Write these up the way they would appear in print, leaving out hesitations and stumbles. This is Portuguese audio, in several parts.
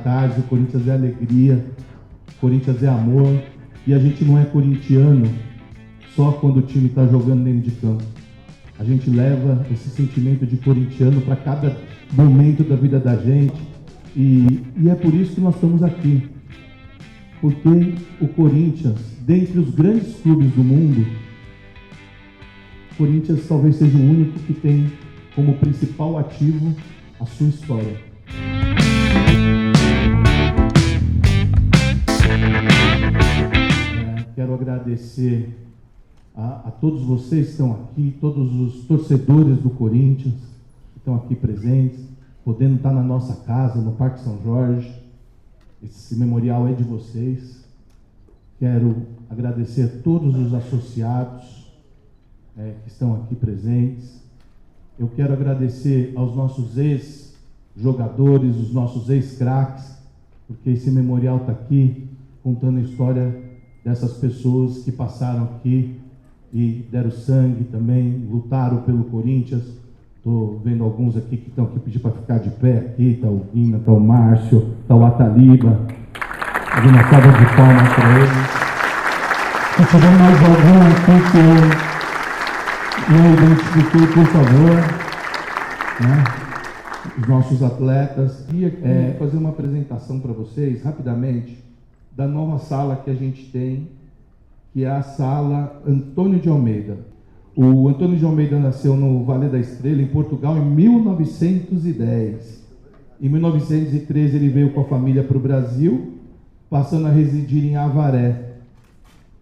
tarde, o Corinthians é alegria, o Corinthians é amor, e a gente não é corintiano só quando o time está jogando dentro de campo. A gente leva esse sentimento de corintiano para cada momento da vida da gente, e é por isso que nós estamos aqui. Porque o Corinthians, dentre os grandes clubes do mundo, o Corinthians talvez seja o único que tem como principal ativo a sua história. Quero agradecer a todos vocês que estão aqui, todos os torcedores do Corinthians que estão aqui presentes, podendo estar na nossa casa, no Parque São Jorge. Esse memorial é de vocês. Quero agradecer a todos os associados que estão aqui presentes. Eu quero agradecer aos nossos ex-jogadores, os nossos ex-craques, porque esse memorial está aqui contando a história dessas pessoas que passaram aqui e deram sangue também, lutaram pelo Corinthians. Estou vendo alguns aqui que estão aqui, pedir para ficar de pé aqui, está o Guina, está o Márcio, está o Ataliba. Uma salva de palmas para eles. Se tiver mais algum aqui que eu identifiquei, por favor, os nossos atletas. Queria fazer uma apresentação para vocês, rapidamente, da nova sala que a gente tem, que é a Sala Antônio de Almeida. O Antônio de Almeida nasceu no Vale da Estrela, em Portugal, em 1910. Em 1913 ele veio com a família para o Brasil, passando a residir em Avaré.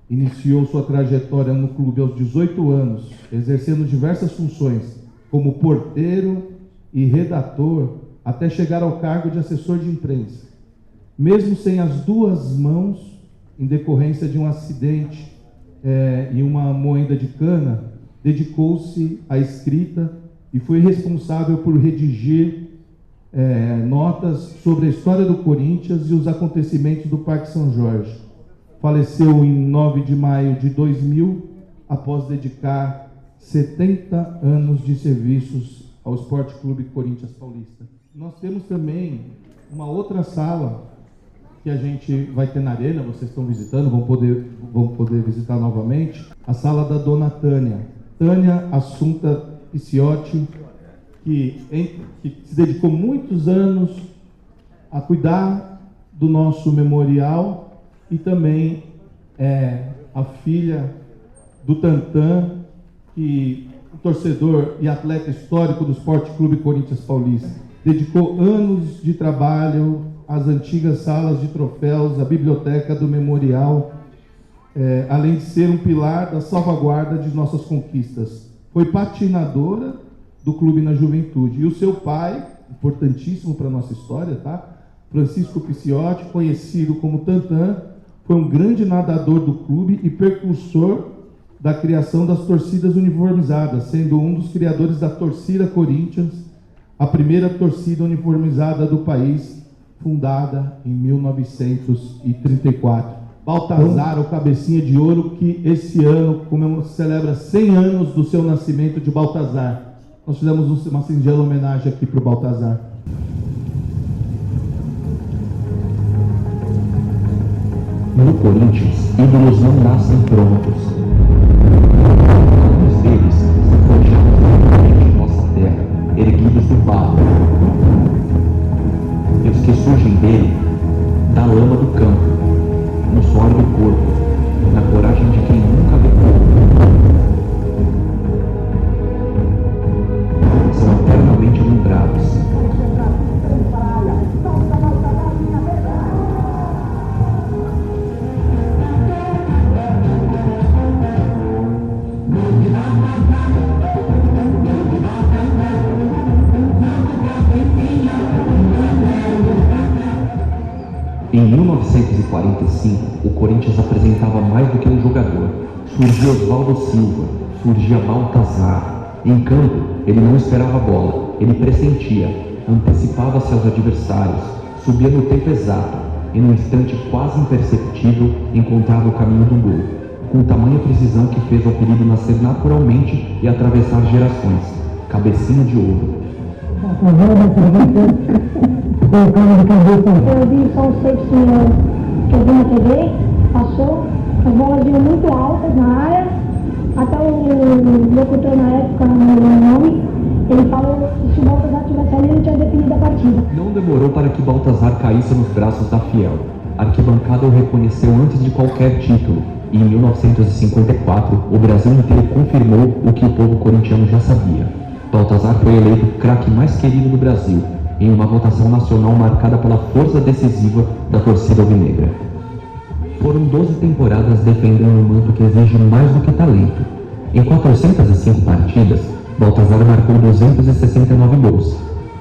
Iniciou sua trajetória no clube aos 18 anos, exercendo diversas funções, como porteiro e redator, até chegar ao cargo de assessor de imprensa. Mesmo sem as duas mãos, em decorrência de um acidente e uma moenda de cana, dedicou-se à escrita e foi responsável por redigir notas sobre a história do Corinthians e os acontecimentos do Parque São Jorge. Faleceu em 9 de maio de 2000, após dedicar 70 anos de serviços ao Esporte Clube Corinthians Paulista. Nós temos também uma outra sala que a gente vai ter na Arena, vocês estão visitando, vão poder visitar novamente, a sala da Dona Tânia. Tânia Assunta Picciotti, que se dedicou muitos anos a cuidar do nosso memorial, e também a filha do Tantan, que torcedor e atleta histórico do Esporte Clube Corinthians Paulista. Dedicou anos de trabalho às antigas salas de troféus, à biblioteca do memorial, além de ser um pilar da salvaguarda de nossas conquistas. Foi patinadora do clube na juventude. E o seu pai, importantíssimo para a nossa história, tá? Francisco Picciotti, conhecido como Tantan, foi um grande nadador do clube e precursor da criação das torcidas uniformizadas, sendo um dos criadores da Torcida Corinthians, a primeira torcida uniformizada do país, fundada em 1934. Baltazar, o cabecinha de ouro, que esse ano celebra 100 anos do seu nascimento de Baltazar. Nós fizemos uma singela homenagem aqui para o Baltazar. No Corinthians, ídolos não nascem prontos. Alguns deles são forjados de nossa terra, erguidos do barro. E os que surgem dele, da lama do campo, no suor do corpo, na coragem de quem nunca pecou. São eternamente lembrados. Em 1945, o Corinthians apresentava mais do que um jogador. Surgia Oswaldo Silva, surgia Baltazar. Em campo, ele não esperava a bola, ele pressentia, antecipava-se aos adversários, subia no tempo exato e, num instante quase imperceptível, encontrava o caminho do gol, com tamanha precisão que fez o apelido nascer naturalmente e atravessar gerações. Cabecinha de ouro. Eu vi só um safety que eu vi na TV, passou, as bolas iam muito altas na área, até o locutor na época, não lembro o nome, ele falou que se o Baltazar tivesse ali, ele tinha definido a partida. Não demorou para que Baltazar caísse nos braços da Fiel. A arquibancada o reconheceu antes de qualquer título, e em 1954 o Brasil inteiro confirmou o que o povo corintiano já sabia. Baltazar foi eleito o craque mais querido do Brasil, em uma votação nacional marcada pela força decisiva da torcida alvinegra. Foram 12 temporadas defendendo um manto que exige mais do que talento. Em 405 partidas, Baltazar marcou 269 gols.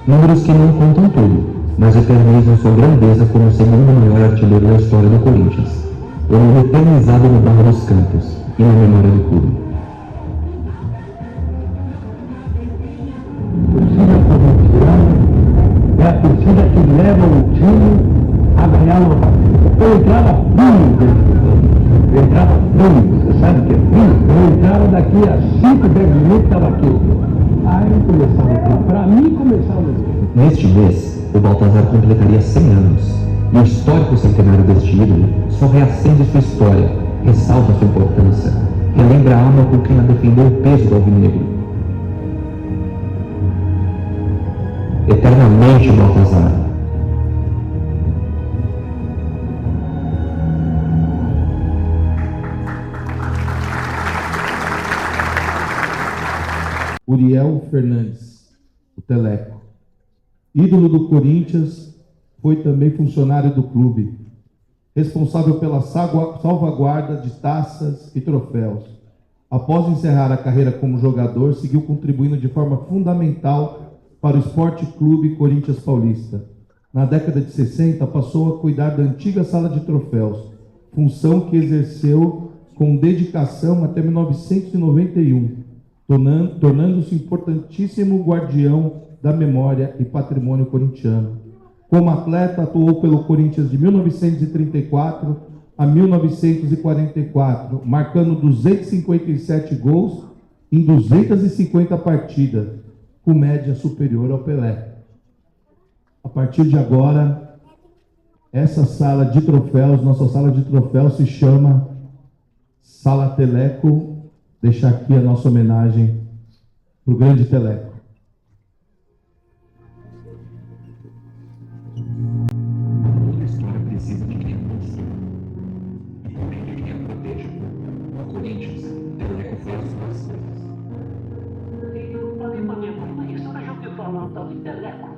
Números que não contam tudo, mas eternizam sua grandeza como o segundo maior artilheiro da história do Corinthians. O nome eternizado no Barro dos Campos e na memória do clube. É a torcida que leva o time a ganhar uma partida. Eu entrava frio dentro do campo. Eu entrava frio, você sabe o que é frio? Eu entrava daqui a 5, 10 minutos, estava aqui. Aí começava o jogo. Para mim, começava o jogo. Neste mês, o Baltazar completaria 100 anos. E o histórico centenário deste ídolo só reacende sua história, ressalta sua importância, relembra a alma com quem a defendeu o peso do alvinegro. Eternamente, Baltazar. Uriel Fernandes, o Teleco. Ídolo do Corinthians, foi também funcionário do clube, responsável pela salvaguarda de taças e troféus. Após encerrar a carreira como jogador, seguiu contribuindo de forma fundamental para o Esporte Clube Corinthians Paulista. Na década de 60, passou a cuidar da antiga sala de troféus, função que exerceu com dedicação até 1991, tornando-se importantíssimo guardião da memória e patrimônio corintiano. Como atleta, atuou pelo Corinthians de 1934 a 1944, marcando 257 gols em 250 partidas, com média superior ao Pelé. A partir de agora, essa sala de troféus, nossa sala de troféus se chama Sala Teleco. Deixar aqui a nossa homenagem para o grande Teleco. Toda história precisa de quem a conheça. E também de quem a proteja. No Corinthians, Teleco foi as duas coisas. Eu falei pra minha mãe, mãe, a senhora já ouviu falar um tal de Teleco?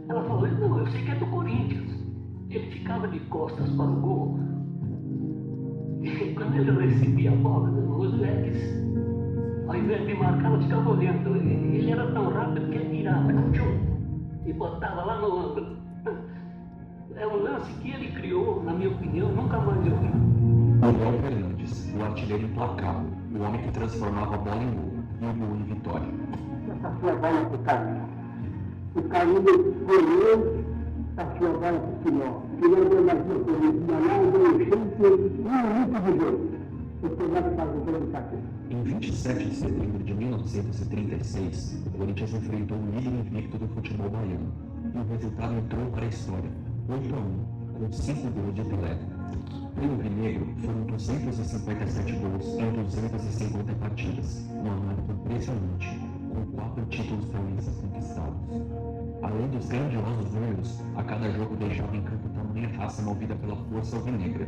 Ela falou, não, eu sei que é do Corinthians. Ele ficava de costas para o gol. E quando ele recebia a bola, os moleques, ao invés de marcar, eles ficavam olhando. Ele era tão rápido que ele tirava e botava lá no ângulo. É um lance que ele criou, na minha opinião, nunca mais eu vi. Uriel Fernandes, o artilheiro implacável, o homem que transformava a bola em gol e o gol em vitória. Essa sua bola para o Carlinhos. O Carlinhos goleou, passou a bola para o Filó. Filó deu mais uma corridinha lá, deu um chute, 1 minuto de jogo. O Filó faz o gol do Carlinhos. Em 27 de setembro de 1936, o Corinthians enfrentou o líder invicto do futebol baiano. E o resultado entrou para a história, 8-1, com 5 gols de Pelé. Pelo Vinegro, foram 257 gols em 250 partidas, uma marca impressionante, com 4 títulos paulistas conquistados. Além dos grandiosos números, a cada jogo deixava em campo tamanha raça movida pela força alvinegra.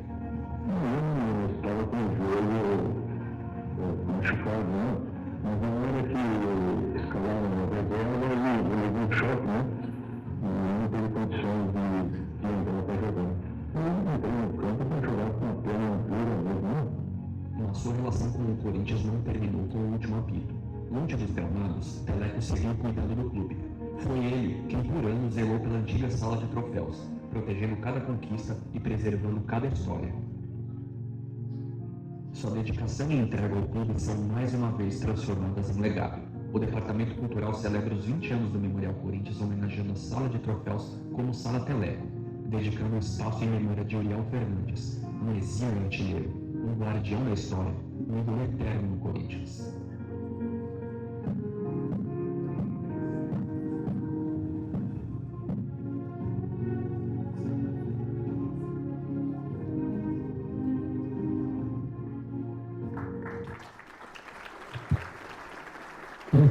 Eu estava com o joelho machucado, né? Mas na hora que escalaram a reserva, eu levei um choque, né? Não teve condições de entrar para jogar. Eu entrei no campo para jogar com a perna inteira mesmo, né? Mas sua relação com o Corinthians não terminou com o último apito. Longe dos gramados, Teleco seguiu cuidando do clube. Foi ele quem por anos zelou pela antiga sala de troféus, protegendo cada conquista e preservando cada história. Sua dedicação e entrega ao clube são mais uma vez transformadas em legado. O Departamento Cultural celebra os 20 anos do Memorial Corinthians homenageando a Sala de Troféus como Sala Teleco, dedicando um espaço em memória de Uriel Fernandes, um exímio artilheiro, um guardião da história, um ídolo eterno no Corinthians.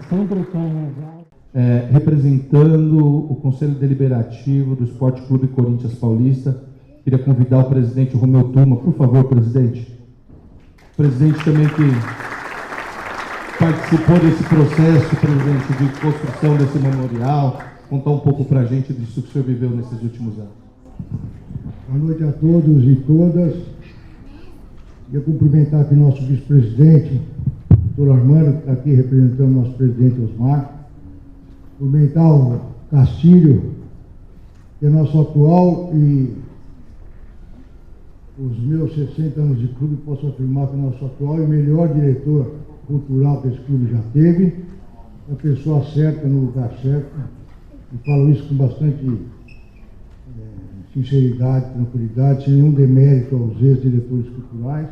sempre com representando o Conselho Deliberativo do Esporte Clube Corinthians Paulista, queria convidar o presidente Romeu Tuma, por favor, presidente. O presidente também que participou desse processo, presidente, de construção desse memorial, contar um pouco para a gente disso que o senhor viveu nesses últimos anos. Boa noite a todos e todas. Queria cumprimentar aqui nosso vice-presidente, doutor Armando, que está aqui representando o nosso presidente Osmar. Cumprimentar o Castilho, que é nosso atual, e os meus 60 anos de clube, posso afirmar que é nosso atual e melhor diretor cultural que esse clube já teve, a pessoa certa no lugar certo, e falo isso com bastante sinceridade, tranquilidade, sem nenhum demérito aos ex-diretores culturais.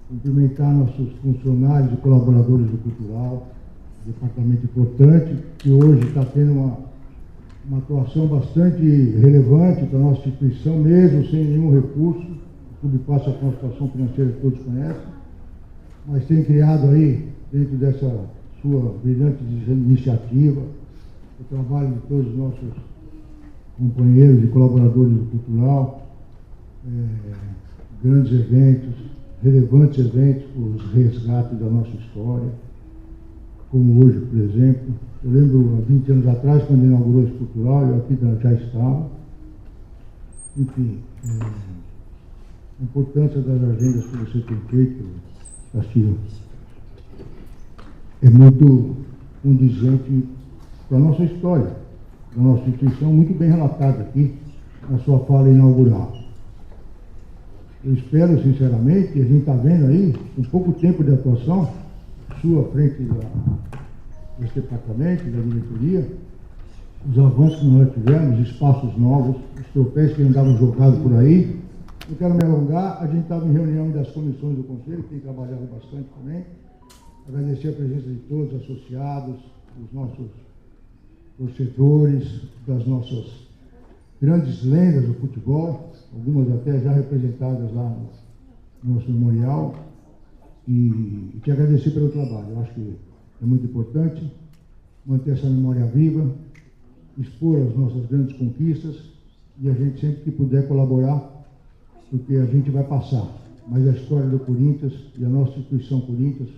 Cumprimentar nossos funcionários e colaboradores do cultural, departamento importante, que hoje está tendo uma atuação bastante relevante para a nossa instituição, mesmo sem nenhum recurso. O clube passa por uma situação financeira que todos conhecem, mas tem criado aí, dentro dessa sua brilhante iniciativa, o trabalho de todos os nossos companheiros e colaboradores do cultural, grandes eventos, relevantes eventos, os resgates da nossa história, como hoje, por exemplo. Eu lembro, há 20 anos atrás, quando inaugurou esse cultural, eu aqui já estava. Enfim, a importância das agendas que você tem feito, Castilho, é muito condizente com a nossa história, da nossa instituição, muito bem relatada aqui na sua fala inaugural. Eu espero, sinceramente, e a gente está vendo aí, com pouco tempo de atuação, sua frente desse departamento, da diretoria, os avanços que nós tivemos, os espaços novos, os troféus que andavam jogados por aí. Não quero me alongar, a gente estava em reunião das comissões do Conselho, que tem trabalhado bastante também. Agradecer a presença de todos os associados, dos nossos torcedores, das nossas grandes lendas do futebol, algumas até já representadas lá no nosso memorial, e te agradecer pelo trabalho. Eu acho que é muito importante manter essa memória viva, expor as nossas grandes conquistas, e a gente sempre que puder colaborar, porque a gente vai passar. Mas a história do Corinthians e a nossa instituição Corinthians,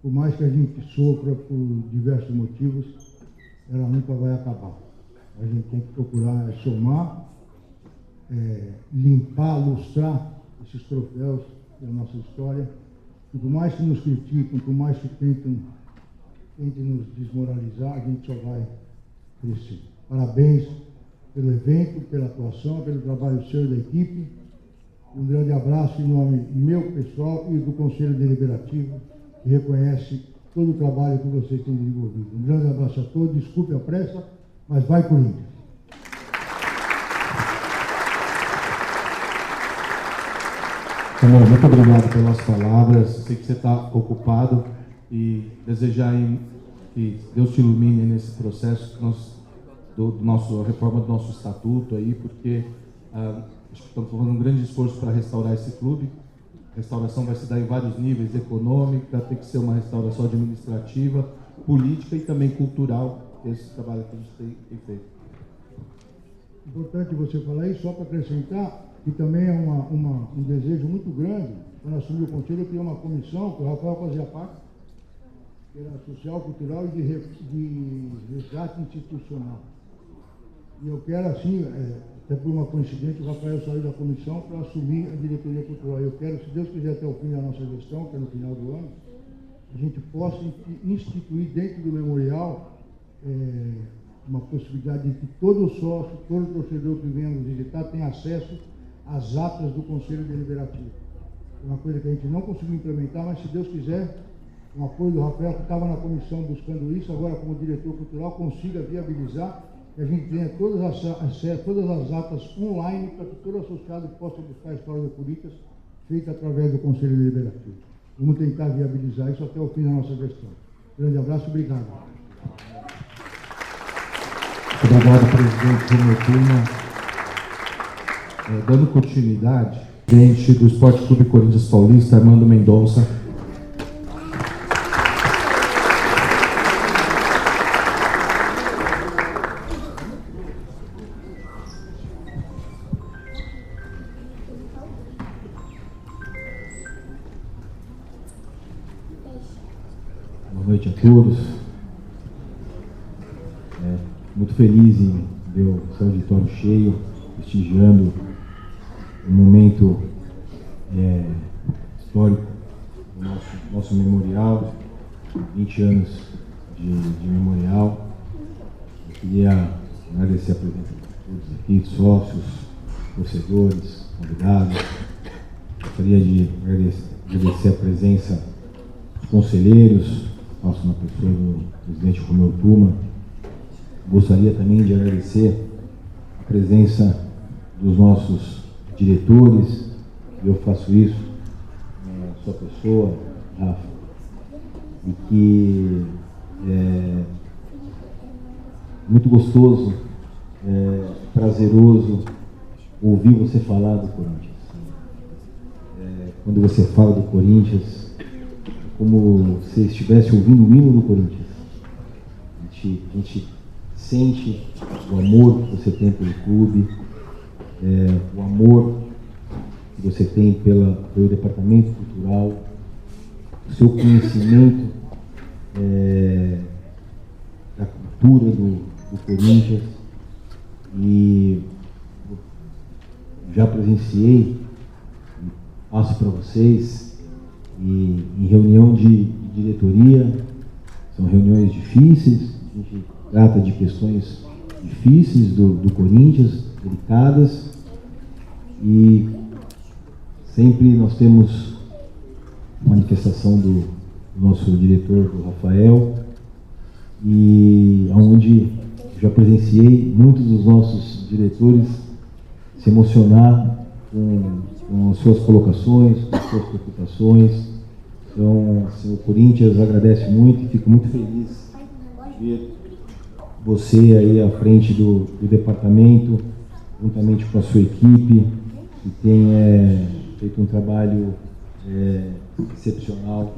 por mais que a gente sofra por diversos motivos, ela nunca vai acabar. A gente tem que procurar somar, limpar, lustrar esses troféus da nossa história. E por mais que nos critiquem, por mais que tentem nos desmoralizar, a gente só vai crescer. Parabéns pelo evento, pela atuação, pelo trabalho seu e da equipe. Um grande abraço em nome meu pessoal e do Conselho Deliberativo, que reconhece todo o trabalho que vocês têm desenvolvido. Um grande abraço a todos, desculpe a pressa, mas vai Corinthians! Romeu, muito obrigado pelas palavras. Sei que você está ocupado e desejar que Deus te ilumine nesse processo a reforma do nosso estatuto aí, porque acho que estamos fazendo um grande esforço para restaurar esse clube. A restauração vai se dar em vários níveis: econômica, tem que ser uma restauração administrativa, política e também cultural. Esse trabalho que a gente tem feito. Importante você falar isso, só para acrescentar, que também é um desejo muito grande. Quando assumi o Conselho, eu criei uma comissão, que o Rafael fazia parte, que era social, cultural e de resgate institucional. E eu quero, assim, até por uma coincidência, o Rafael saiu da comissão para assumir a diretoria cultural. Eu quero, se Deus quiser, até o fim da nossa gestão, que é no final do ano, a gente possa instituir dentro do memorial uma possibilidade de que todo sócio, todo torcedor que venha nos visitar tenha acesso às atas do Conselho Deliberativo. É uma coisa que a gente não conseguiu implementar, mas se Deus quiser, com o apoio do Rafael, que estava na comissão buscando isso, agora como diretor cultural, consiga viabilizar que a gente tenha todas as atas online para que todo associado possa buscar a história do Corinthians feita através do Conselho Deliberativo. Vamos tentar viabilizar isso até o fim da nossa gestão. Grande abraço e obrigado. Obrigado, presidente Romeu Tuma. Dando continuidade, presidente do Esporte Clube Corinthians Paulista, Armando Mendonça. noite a todos. Muito feliz em ver o seu auditório cheio, prestigiando um momento histórico do nosso memorial, 20 anos de memorial. Eu queria agradecer a presença de todos aqui, sócios, torcedores, convidados. Gostaria de agradecer a presença dos conselheiros, faço na pessoa do presidente Romeu Tuma. Gostaria também de agradecer a presença dos nossos diretores, e eu faço isso na sua pessoa, Rafa, e que é muito gostoso, prazeroso ouvir você falar do Corinthians. Quando você fala do Corinthians, é como se estivesse ouvindo o hino do Corinthians. A gente sente o amor que você tem pelo clube, o amor que você tem pelo departamento cultural, o seu conhecimento da cultura do Corinthians. E já presenciei, passo para vocês, e em reunião de diretoria, são reuniões difíceis, a gente trata de questões difíceis do Corinthians, delicadas, e sempre nós temos manifestação do nosso diretor, do Rafael, e onde já presenciei muitos dos nossos diretores se emocionar com as suas colocações, com as suas preocupações. Então, assim, o Corinthians agradece muito e fico muito feliz de ver você aí à frente do departamento, juntamente com a sua equipe, que tem feito um trabalho excepcional.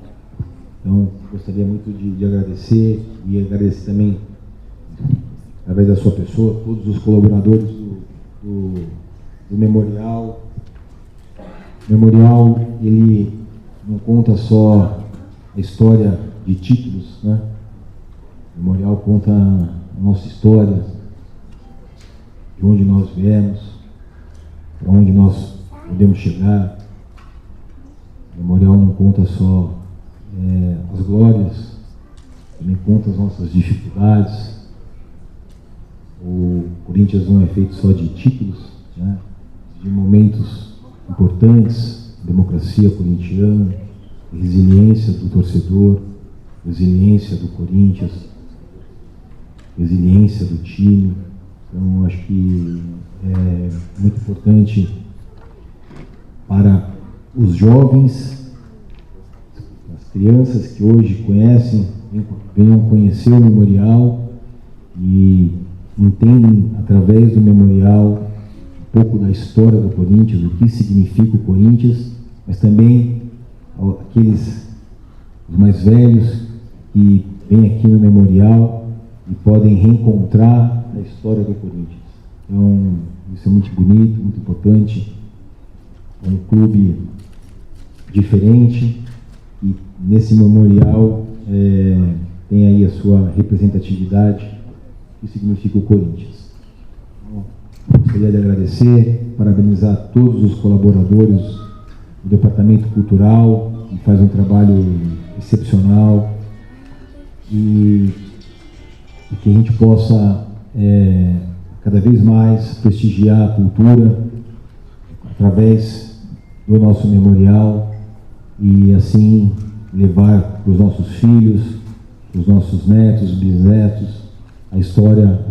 Então, gostaria muito de agradecer e agradecer também, através da sua pessoa, todos os colaboradores do Memorial. O Memorial, ele não conta só a história de títulos, né? O Memorial conta a nossa história, de onde nós viemos, para onde nós podemos chegar. O Memorial não conta só as glórias, também conta as nossas dificuldades. O Corinthians não é feito só de títulos, né? De momentos importantes, democracia corintiana, resiliência do torcedor, resiliência do Corinthians, resiliência do time. Então, acho que é muito importante para os jovens, as crianças que hoje conhecem, venham conhecer o Memorial e entendem através do Memorial um pouco da história do Corinthians, o que significa o Corinthians, mas também aqueles os mais velhos que vêm aqui no Memorial e podem reencontrar a história do Corinthians. Então, isso é muito bonito, muito importante. É um clube diferente e nesse Memorial tem aí a sua representatividade, que significa o Corinthians. Gostaria de agradecer, parabenizar todos os colaboradores do Departamento Cultural, que faz um trabalho excepcional, e que a gente possa cada vez mais prestigiar a cultura através do nosso memorial e assim levar para os nossos filhos, para os nossos netos, bisnetos, a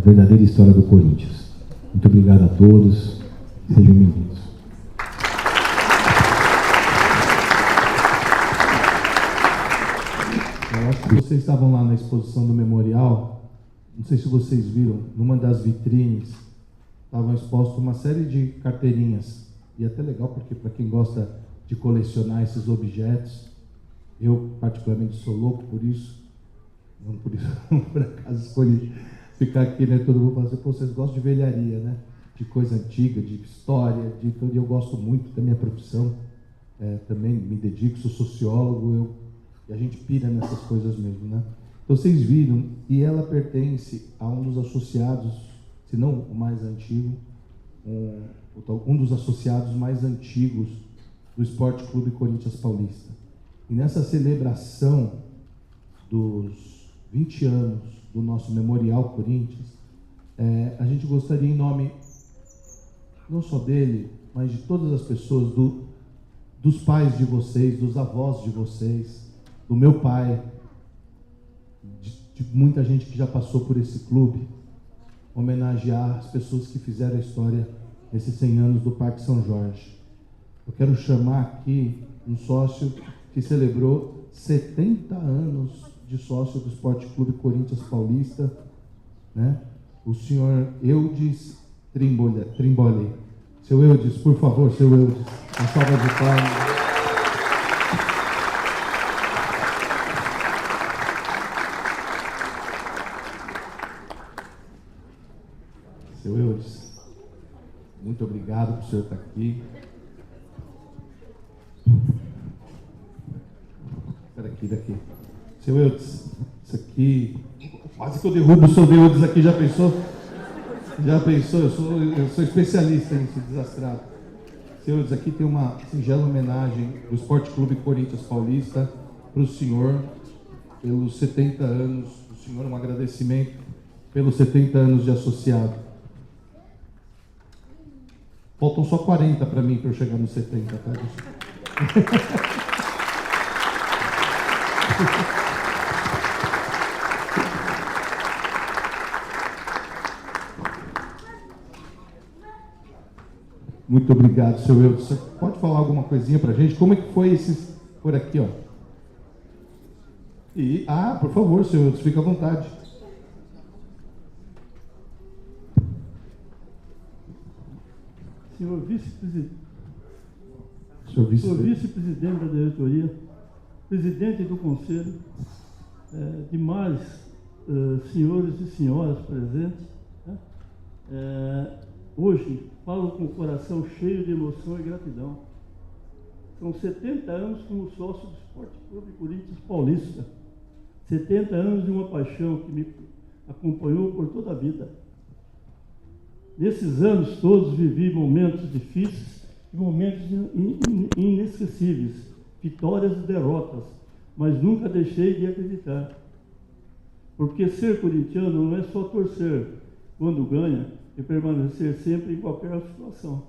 verdadeira história do Corinthians. Muito obrigado a todos, sejam bem-vindos. Eu acho que vocês estavam lá na exposição do Memorial, não sei se vocês viram, numa das vitrines estavam expostas uma série de carteirinhas, e é até legal porque para quem gosta de colecionar esses objetos, eu particularmente sou louco por isso, não por isso, por acaso escolhi ficar aqui, né? Todo mundo fala assim, pô, vocês gostam de velharia, né? De coisa antiga, de história, eu gosto muito da minha profissão, também me dedico, sou sociólogo, eu E a gente pira nessas coisas mesmo, né? Então vocês viram, e ela pertence a um dos associados, se não o mais antigo, um dos associados mais antigos do Esporte Clube Corinthians Paulista. E nessa celebração dos 20 anos do nosso Memorial Corinthians, a gente gostaria, em nome não só dele, mas de todas as pessoas, dos pais de vocês, dos avós de vocês, do meu pai, de muita gente que já passou por esse clube, homenagear as pessoas que fizeram a história nesses 100 anos do Parque São Jorge. Eu quero chamar aqui um sócio que celebrou 70 anos de sócio do Esporte Clube Corinthians Paulista, né? O senhor Eudes Trimbolé. Seu Eudes, por favor, seu Eudes, uma salva de palmas. Seu Eudes, muito obrigado por o senhor estar aqui. Espera aqui, daqui. Seu Eudes, isso aqui... Quase que eu derrubo o seu Eudes aqui, já pensou? Já pensou? Eu sou especialista em se desastrado. Seu Eudes, aqui tem uma singela homenagem do Esporte Clube Corinthians Paulista para o senhor, pelos 70 anos do senhor, um agradecimento pelos 70 anos de associado. Faltam só 40 para mim, para eu chegar nos 70, tá? Muito obrigado, seu Eudes. Você pode falar alguma coisinha para a gente? Como é que foi esses... Por aqui, ó. Por favor, seu Eudes, fica à vontade. Senhor vice-presidente da diretoria, presidente do conselho, demais senhores e senhoras presentes, né? Hoje falo com o coração cheio de emoção e gratidão. São 70 anos como sócio do Esporte Clube Corinthians Paulista. 70 anos de uma paixão que me acompanhou por toda a vida. Nesses anos todos vivi momentos difíceis e momentos inesquecíveis, vitórias e derrotas, mas nunca deixei de acreditar. Porque ser corintiano não é só torcer quando ganha e permanecer sempre em qualquer situação.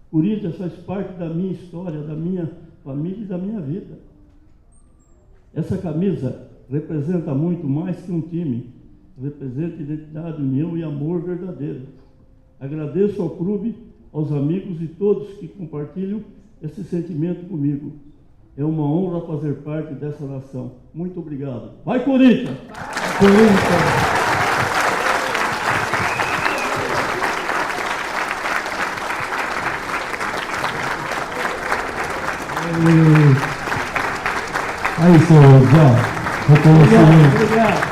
Corinthians faz parte da minha história, da minha família e da minha vida. Essa camisa representa muito mais que um time. Representa identidade, união e amor verdadeiro. Agradeço ao clube, aos amigos e todos que compartilham esse sentimento comigo. É uma honra fazer parte dessa nação. Muito obrigado. Vai, Corinthians! Corinthians! Aí, senhor, já reconhecimento. Obrigado.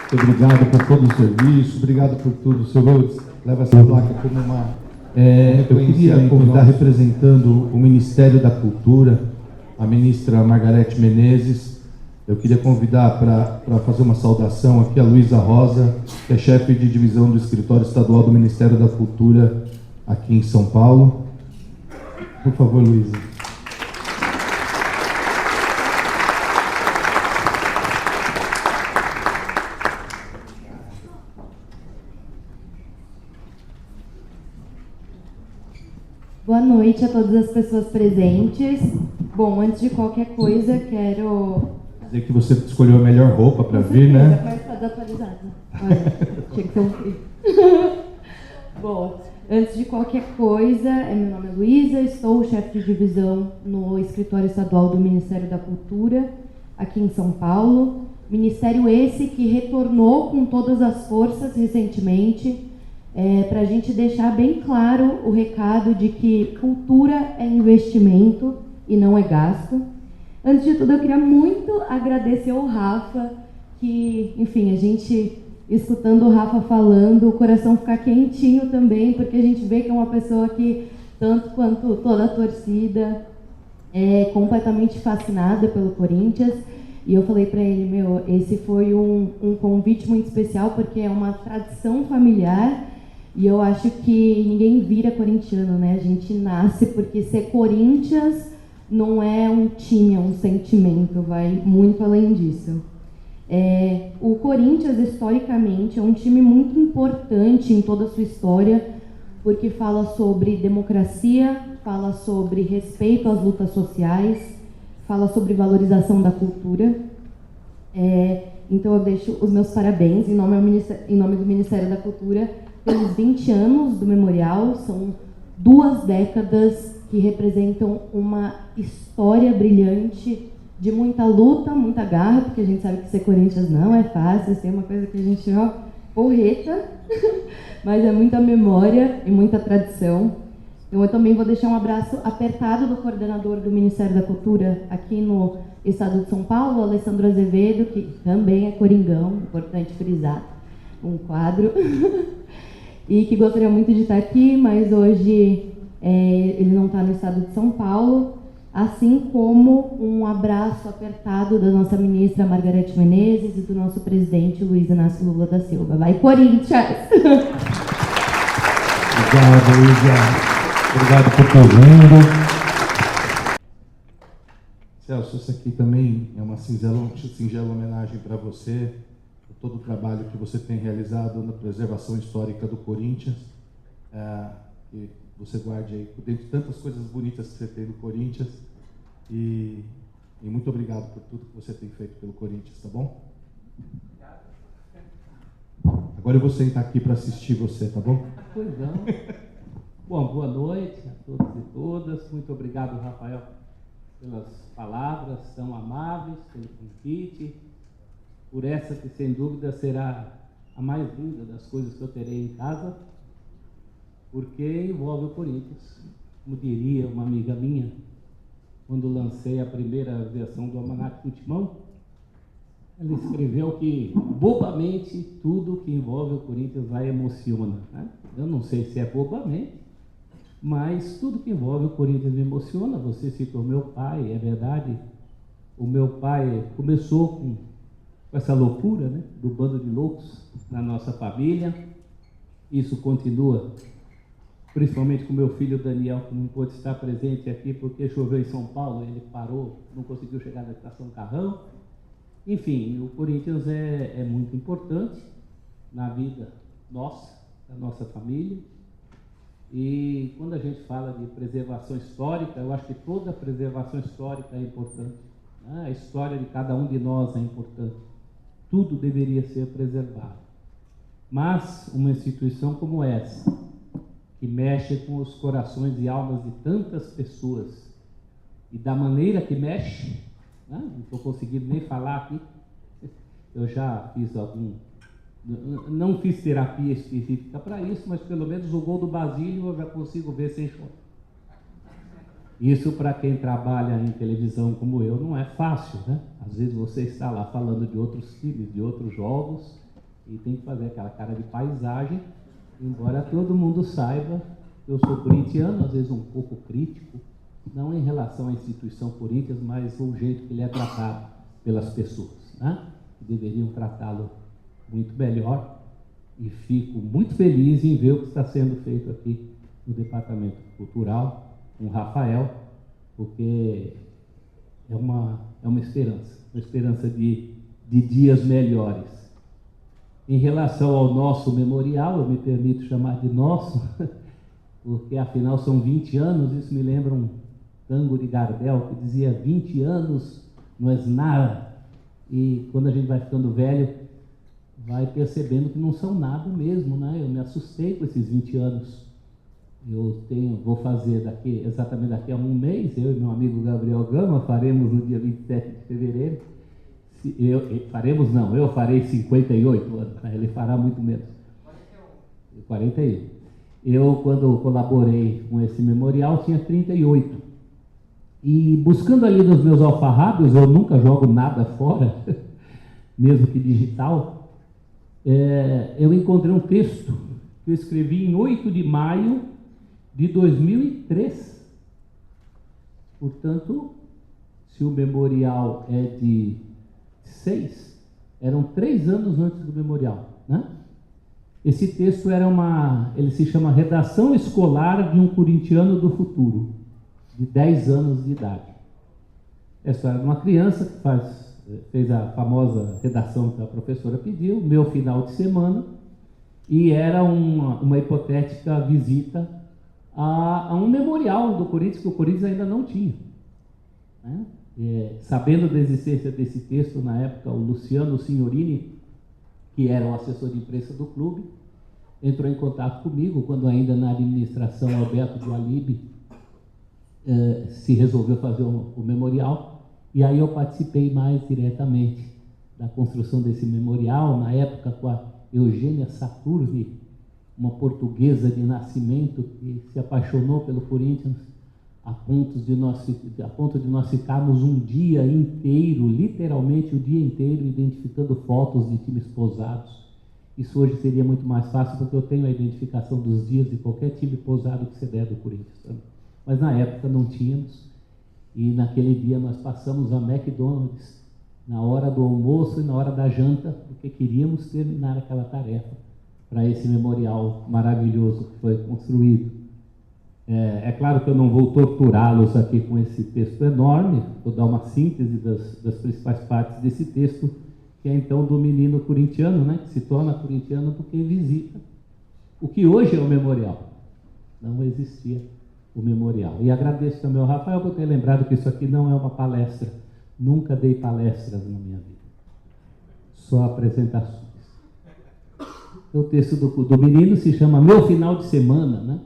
Muito obrigado por todo o serviço, obrigado por tudo. Seu Eudes, leva essa placa como uma... eu queria convidar, representando o Ministério da Cultura, a ministra Margarete Menezes. Eu queria convidar para fazer uma saudação aqui a Luísa Rosa, que é chefe de divisão do Escritório Estadual do Ministério da Cultura aqui em São Paulo. Por favor, Luísa. Boa noite a todas as pessoas presentes. Bom, antes de qualquer coisa, quero... Dizer que você escolheu a melhor roupa para vir, né? Mas está desatualizado. Olha, tinha que ser um frio. Bom, antes de qualquer coisa, meu nome é Luísa, estou chefe de divisão no Escritório Estadual do Ministério da Cultura, aqui em São Paulo. Ministério esse que retornou com todas as forças recentemente, para a gente deixar bem claro o recado de que cultura é investimento e não é gasto. Antes de tudo, eu queria muito agradecer ao Rafa, que, enfim, a gente, escutando o Rafa falando, o coração fica quentinho também, porque a gente vê que é uma pessoa que tanto quanto toda a torcida, completamente fascinada pelo Corinthians. E eu falei para ele, esse foi um convite muito especial, porque é uma tradição familiar, e eu acho que ninguém vira corintiano, né? A gente nasce, porque ser Corinthians não é um time, é um sentimento, vai muito além disso. O Corinthians, historicamente, é um time muito importante em toda a sua história, porque fala sobre democracia, fala sobre respeito às lutas sociais, fala sobre valorização da cultura. Então eu deixo os meus parabéns em nome do Ministério da Cultura pelos 20 anos do memorial. São 2 décadas que representam uma história brilhante de muita luta, muita garra, porque a gente sabe que ser Corinthians não é fácil, é uma coisa que a gente porreta, mas é muita memória e muita tradição. Então eu também vou deixar um abraço apertado do coordenador do Ministério da Cultura aqui no Estado de São Paulo, Alessandro Azevedo, que também é coringão, importante frisar, um quadro, e que gostaria muito de estar aqui, mas hoje ele não está no Estado de São Paulo, assim como um abraço apertado da nossa ministra Margarete Menezes e do nosso presidente Luiz Inácio Lula da Silva. Vai, Corinthians! Obrigado, Luísa. Obrigado por ter vindo. Celso, isso aqui também é uma singela homenagem para você, por todo o trabalho que você tem realizado na preservação histórica do Corinthians. Que você guarde aí, dentre tantas coisas bonitas que você tem no Corinthians. E muito obrigado por tudo que você tem feito pelo Corinthians, tá bom? Agora eu vou sentar aqui para assistir você, tá bom? Pois não. Bom, boa noite a todos e todas. Muito obrigado, Rafael, pelas palavras tão amáveis, pelo convite, por essa que, sem dúvida, será a mais linda das coisas que eu terei em casa, porque envolve o Corinthians. Como diria uma amiga minha, quando lancei a primeira versão do Almanac do Timão, ela escreveu que, bobamente, tudo que envolve o Corinthians vai emociona. Né? Eu não sei se é bobamente, mas tudo que envolve o Corinthians me emociona. Você citou meu pai, é verdade. O meu pai começou com essa loucura, né, do bando de loucos na nossa família. Isso continua, principalmente com meu filho Daniel, que não pôde estar presente aqui porque choveu em São Paulo, ele parou, não conseguiu chegar na estação Carrão. Enfim, o Corinthians é muito importante na vida nossa, da nossa família. E quando a gente fala de preservação histórica, eu acho que toda preservação histórica é importante. Né? A história de cada um de nós é importante. Tudo deveria ser preservado. Mas uma instituição como essa, que mexe com os corações e almas de tantas pessoas, e da maneira que mexe, né? Não estou conseguindo nem falar aqui, eu já fiz não fiz terapia específica para isso, mas pelo menos o gol do Basílio eu já consigo ver sem chorar. Isso, para quem trabalha em televisão como eu, não é fácil, né? Às vezes você está lá falando de outros times, de outros jogos, e tem que fazer aquela cara de paisagem, embora todo mundo saiba que eu sou corintiano, às vezes um pouco crítico, não em relação à instituição Corinthians, mas o jeito que ele é tratado pelas pessoas, né? Que deveriam tratá-lo muito melhor, e fico muito feliz em ver o que está sendo feito aqui no Departamento Cultural, com o Rafael, porque é uma esperança de dias melhores. Em relação ao nosso memorial, eu me permito chamar de nosso, porque afinal são 20 anos, isso me lembra um tango de Gardel, que dizia 20 anos não é nada, e quando a gente vai ficando velho, vai percebendo que não são nada mesmo, né? Eu me assustei com esses 20 anos. Vou fazer exatamente daqui a um mês, eu e meu amigo Gabriel Gama faremos no dia 27 de fevereiro. Eu farei 58 anos, né? Ele fará muito menos. 41. Eu, quando colaborei com esse memorial, tinha 38. E buscando ali nos meus alfarrábios, eu nunca jogo nada fora, mesmo que digital, eu encontrei um texto que eu escrevi em 8 de maio de 2003. Portanto, se o memorial é de 6, eram 3 anos antes do memorial, né? Esse texto ele se chama Redação Escolar de um Corintiano do Futuro, de 10 anos de idade. É a história de uma criança que fez a famosa redação que a professora pediu, meu final de semana, e era uma hipotética visita a um memorial do Corinthians, que o Corinthians ainda não tinha, né? Sabendo da existência desse texto, na época, o Luciano Signorini, que era o assessor de imprensa do clube, entrou em contato comigo, quando ainda na administração Alberto do Alibe se resolveu fazer o memorial, e aí eu participei mais diretamente da construção desse memorial, na época com a Eugênia Saturni, uma portuguesa de nascimento que se apaixonou pelo Corinthians, a ponto de nós ficarmos um dia inteiro, literalmente o dia inteiro, identificando fotos de times posados. Isso hoje seria muito mais fácil, porque eu tenho a identificação dos dias de qualquer time posado que você der do Corinthians também. Mas na época não tínhamos, e naquele dia nós passamos a McDonald's na hora do almoço e na hora da janta, porque queríamos terminar aquela tarefa para esse memorial maravilhoso que foi construído. É claro que eu não vou torturá-los aqui com esse texto enorme, vou dar uma síntese das principais partes desse texto, que é então do menino corintiano, né, que se torna corintiano porque visita o que hoje é o memorial. Não existia o memorial. E agradeço também ao Rafael por ter lembrado que isso aqui não é uma palestra. Nunca dei palestras na minha vida, só apresentações. O texto do menino se chama Meu Final de Semana, né?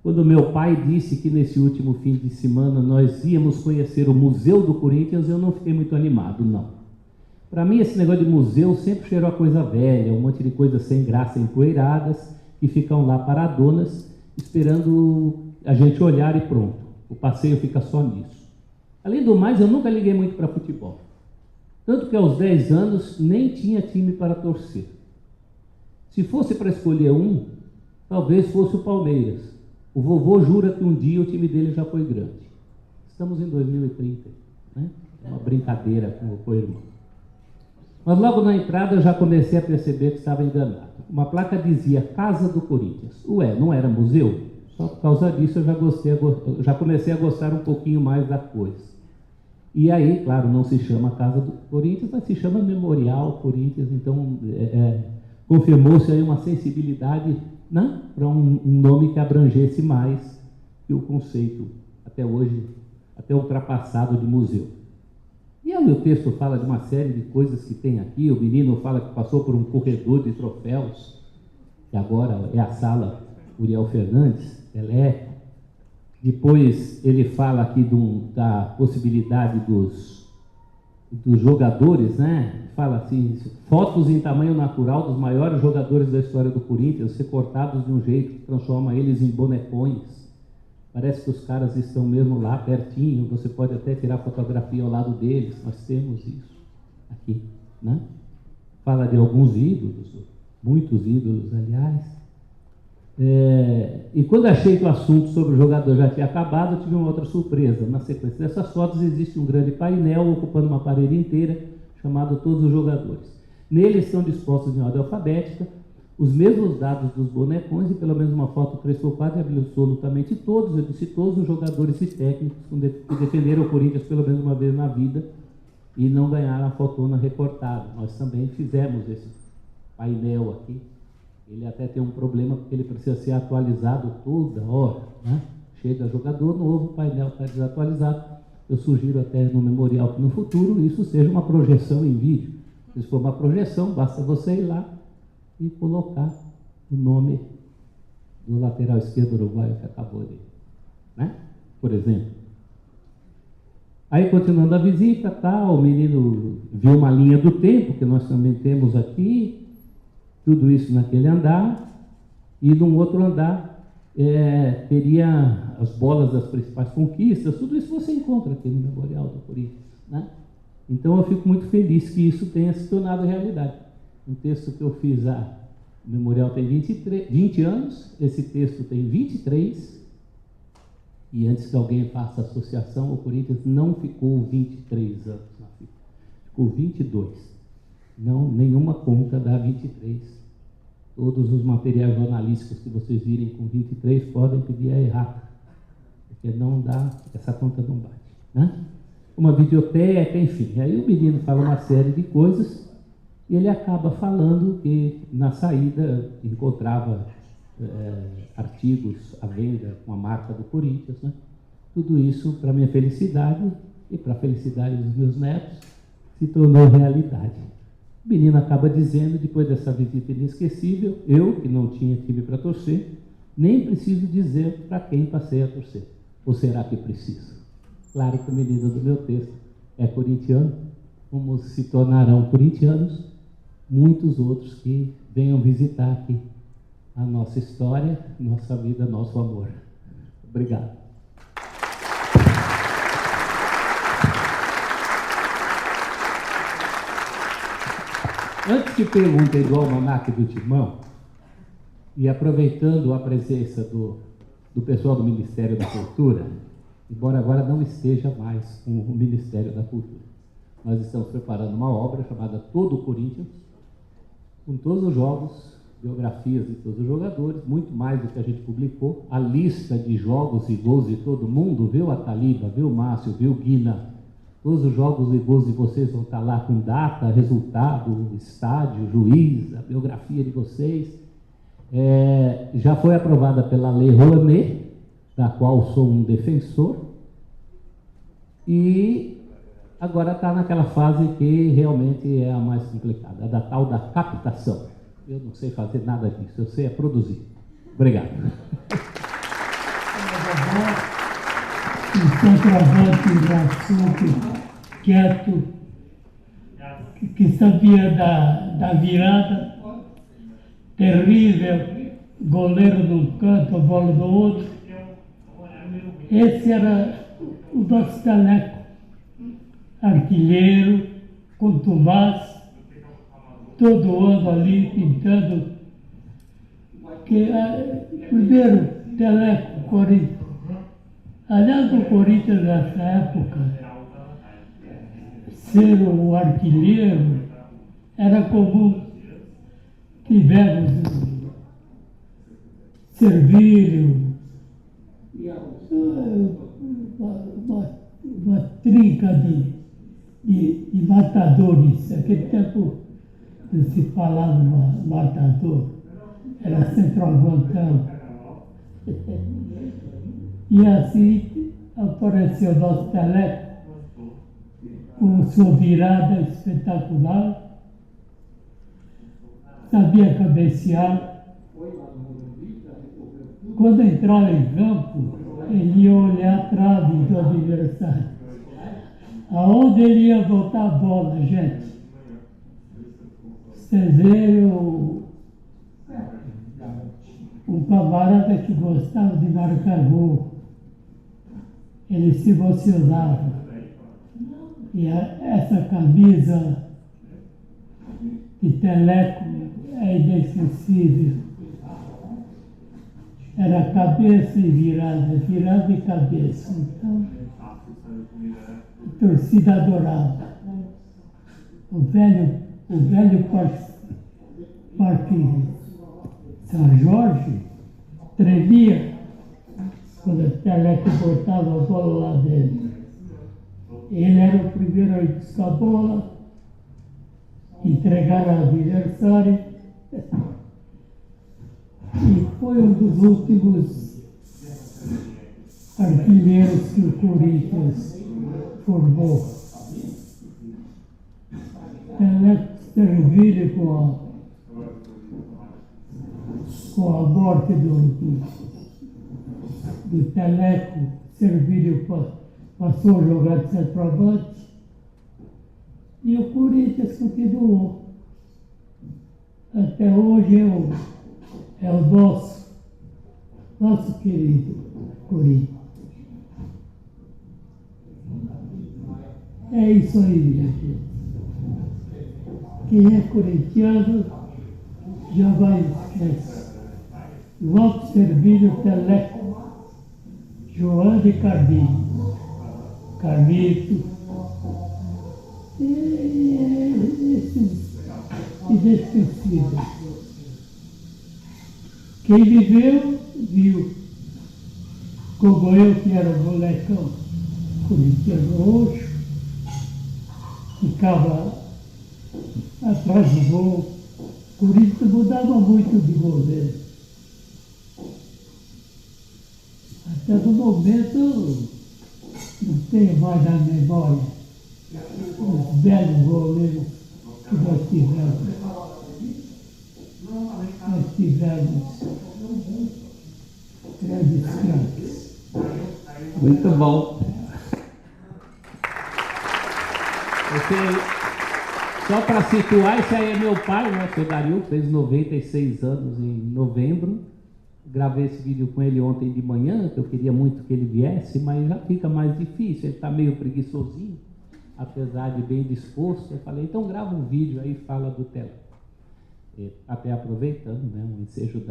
Quando meu pai disse que nesse último fim de semana nós íamos conhecer o Museu do Corinthians, eu não fiquei muito animado, não. Para mim, esse negócio de museu sempre cheirou a coisa velha, um monte de coisas sem graça, empoeiradas, que ficam lá paradonas, esperando a gente olhar e pronto. O passeio fica só nisso. Além do mais, eu nunca liguei muito para futebol. Tanto que aos 10 anos nem tinha time para torcer. Se fosse para escolher um, talvez fosse o Palmeiras. O vovô jura que um dia o time dele já foi grande. Estamos em 2030, né? É uma brincadeira com o irmão. Mas logo na entrada eu já comecei a perceber que estava enganado. Uma placa dizia Casa do Corinthians. Ué, não era museu? Só por causa disso eu já comecei a gostar um pouquinho mais da coisa. E aí, claro, não se chama Casa do Corinthians, mas se chama Memorial Corinthians, então confirmou-se aí uma sensibilidade, né, para um nome que abrangesse mais que o conceito, até hoje, até ultrapassado de museu. E aí o texto fala de uma série de coisas que tem aqui, o menino fala que passou por um corredor de troféus, que agora é a sala Uriel Fernandes, Pelé. Depois ele fala aqui da possibilidade dos jogadores, né? Fala assim, fotos em tamanho natural dos maiores jogadores da história do Corinthians, recortados de um jeito que transforma eles em bonecões. Parece que os caras estão mesmo lá pertinho, você pode até tirar fotografia ao lado deles, nós temos isso aqui, né? Fala de alguns ídolos, muitos ídolos, aliás. E quando achei que o assunto sobre o jogador já tinha acabado, eu tive uma outra surpresa. Na sequência dessas fotos existe um grande painel ocupando uma parede inteira, chamado Todos os Jogadores. Nele estão dispostos em ordem alfabética os mesmos dados dos bonecões e pelo menos uma foto 3x4 e absolutamente todos, eu disse todos os jogadores e técnicos que defenderam o Corinthians pelo menos uma vez na vida e não ganharam a fotona recortada. Nós também fizemos esse painel aqui. Ele até tem um problema porque ele precisa ser atualizado toda hora, né? Chega jogador novo, o painel está desatualizado. Eu sugiro até no memorial que no futuro isso seja uma projeção em vídeo. Se for uma projeção, basta você ir lá e colocar o nome do lateral esquerdo uruguaio que acabou de, né? Por exemplo. Aí, continuando a visita, o menino viu uma linha do tempo, que nós também temos aqui, tudo isso naquele andar, e num outro andar teria as bolas das principais conquistas, tudo isso você encontra aqui no Memorial do Corinthians, né? Então eu fico muito feliz que isso tenha se tornado realidade. Um texto que eu fiz há O memorial tem 20 anos, esse texto tem 23, e antes que alguém faça associação, o Corinthians não ficou 23 anos na fita, ficou 22. Não, nenhuma conta dá 23. Todos os materiais jornalísticos que vocês virem com 23 podem pedir a errata, porque não dá, essa conta não bate, né? Uma videoteca, enfim. Aí o menino fala uma série de coisas e ele acaba falando que na saída encontrava artigos à venda com a marca do Corinthians, né? Tudo isso, para minha felicidade e para a felicidade dos meus netos, se tornou realidade. O menino acaba dizendo, depois dessa visita inesquecível, eu, que não tinha time para torcer, nem preciso dizer para quem passei a torcer. Ou será que preciso? Claro que o menino do meu texto é corintiano, como se tornarão corintianos muitos outros que venham visitar aqui a nossa história, nossa vida, nosso amor. Obrigado. Antes que perguntem do almanaque do Timão, e aproveitando a presença do pessoal do Ministério da Cultura, embora agora não esteja mais com o Ministério da Cultura, nós estamos preparando uma obra chamada Todo o Corinthians, com todos os jogos, biografias de todos os jogadores, muito mais do que a gente publicou, a lista de jogos e gols de todo mundo, viu a Taliba, viu o Márcio, viu o Guina, todos os jogos e gols de vocês vão estar lá com data, resultado, estádio, juiz, a biografia de vocês. Já foi aprovada pela Lei Rouanet, da qual sou um defensor, e agora está naquela fase que realmente é a mais complicada, a da tal da captação. Eu não sei fazer nada disso, eu sei produzir. Obrigado. O centroavante Raçuque, quieto, que sabia da virada, terrível, goleiro de um canto, bola do outro. Esse era o nosso Teleco, artilheiro, contumaz, todo ano ali pintando. Primeiro, Teleco, Corinthians. Aliás, o Corinthians nessa época, ser o artilheiro era comum. Tivemos Servílio, uma trinca de matadores. Naquele tempo não se falava matador, era centroavantão. E assim apareceu o nosso Teleco, com sua virada espetacular, sabia cabecear. Quando entrava em campo, ele ia olhar a trave do adversário. Aonde ele ia botar a bola, gente? Vocês viram um camarada que gostava de marcar gol. Ele se emocionava. E essa camisa de Teleco é inesquecível. Era cabeça e virada, virada e cabeça. Então, a torcida adorava. O velho Parque São Jorge tremia quando o Teleco botava a bola lá dentro. Ele era o primeiro a ir buscar a bola, entregar ao adversário, e foi um dos últimos artilheiros que o Corinthians formou. Teleco Servílio com a morte do Teleco, Servílio passou a jogar de centroavante e o Corinthians continuou. Até hoje é o nosso querido Corinthians. É isso aí, minha gente. Quem é corintiano jamais esquece. Walter Servilho Teleco, João de Carminho, Carmito, esses inesquecíveis. Quem viveu, viu. Como eu, que era molecão, corintiano roxo, ficava atrás do gol. Corinthians mudava muito de goleiro. Até no momento, não tenho mais na memória os belos goleiros que nós tivemos. Nós tivemos grandes craques. Muito bom. Só para situar, esse aí é meu pai, né? O seu Dario, fez 96 anos em novembro. Gravei esse vídeo com ele ontem de manhã, que eu queria muito que ele viesse, mas já fica mais difícil, ele está meio preguiçosinho, apesar de bem disposto. Eu falei, então grava um vídeo aí e fala do Teleco. Até aproveitando, né, um ensejo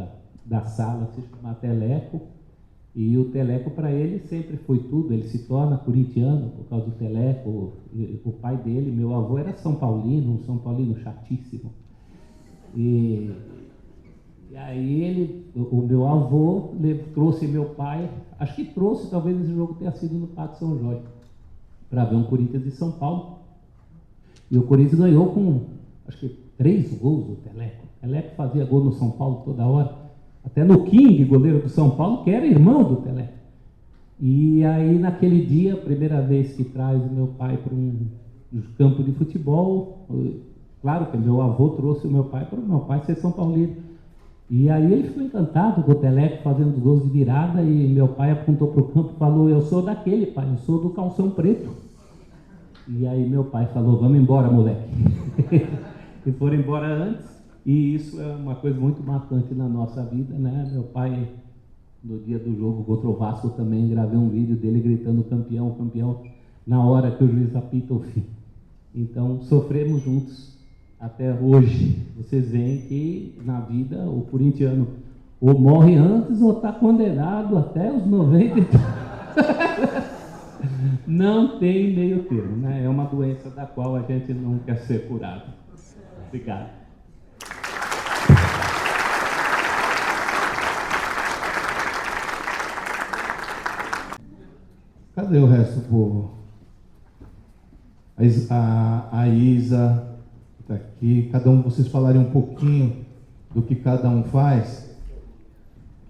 da sala se chama Teleco, e o Teleco para ele sempre foi tudo, ele se torna corintiano por causa do Teleco. O pai dele, meu avô, era São Paulino, um São Paulino chatíssimo. E aí o meu avô trouxe meu pai, acho que trouxe, talvez esse jogo tenha sido no Parque São Jorge, para ver um Corinthians de São Paulo. E o Corinthians ganhou com, acho que 3 gols do Teleco. O Teleco fazia gol no São Paulo toda hora. Até no King, goleiro do São Paulo, que era irmão do Teleco. E aí, naquele dia, a primeira vez que traz o meu pai para um campo de futebol, claro que meu avô trouxe o meu pai para o meu pai ser São Paulino. E aí ele ficou encantado com o Teleco fazendo os gols de virada, e meu pai apontou para o campo e falou, eu sou daquele, pai, eu sou do calção preto. E aí meu pai falou, vamos embora, moleque. E foram embora antes. E isso é uma coisa muito marcante na nossa vida, né? Meu pai, no dia do jogo contra o Vasco, também gravei um vídeo dele gritando campeão, campeão, na hora que o juiz apita o fim. Então, sofremos juntos até hoje. Vocês veem que na vida o corintiano ou morre antes ou está condenado até os 90. Não tem meio termo, né? É uma doença da qual a gente não quer ser curado. Obrigado. Cadê o resto do povo? A Isa está aqui. Cada um, vocês falarem um pouquinho do que cada um faz.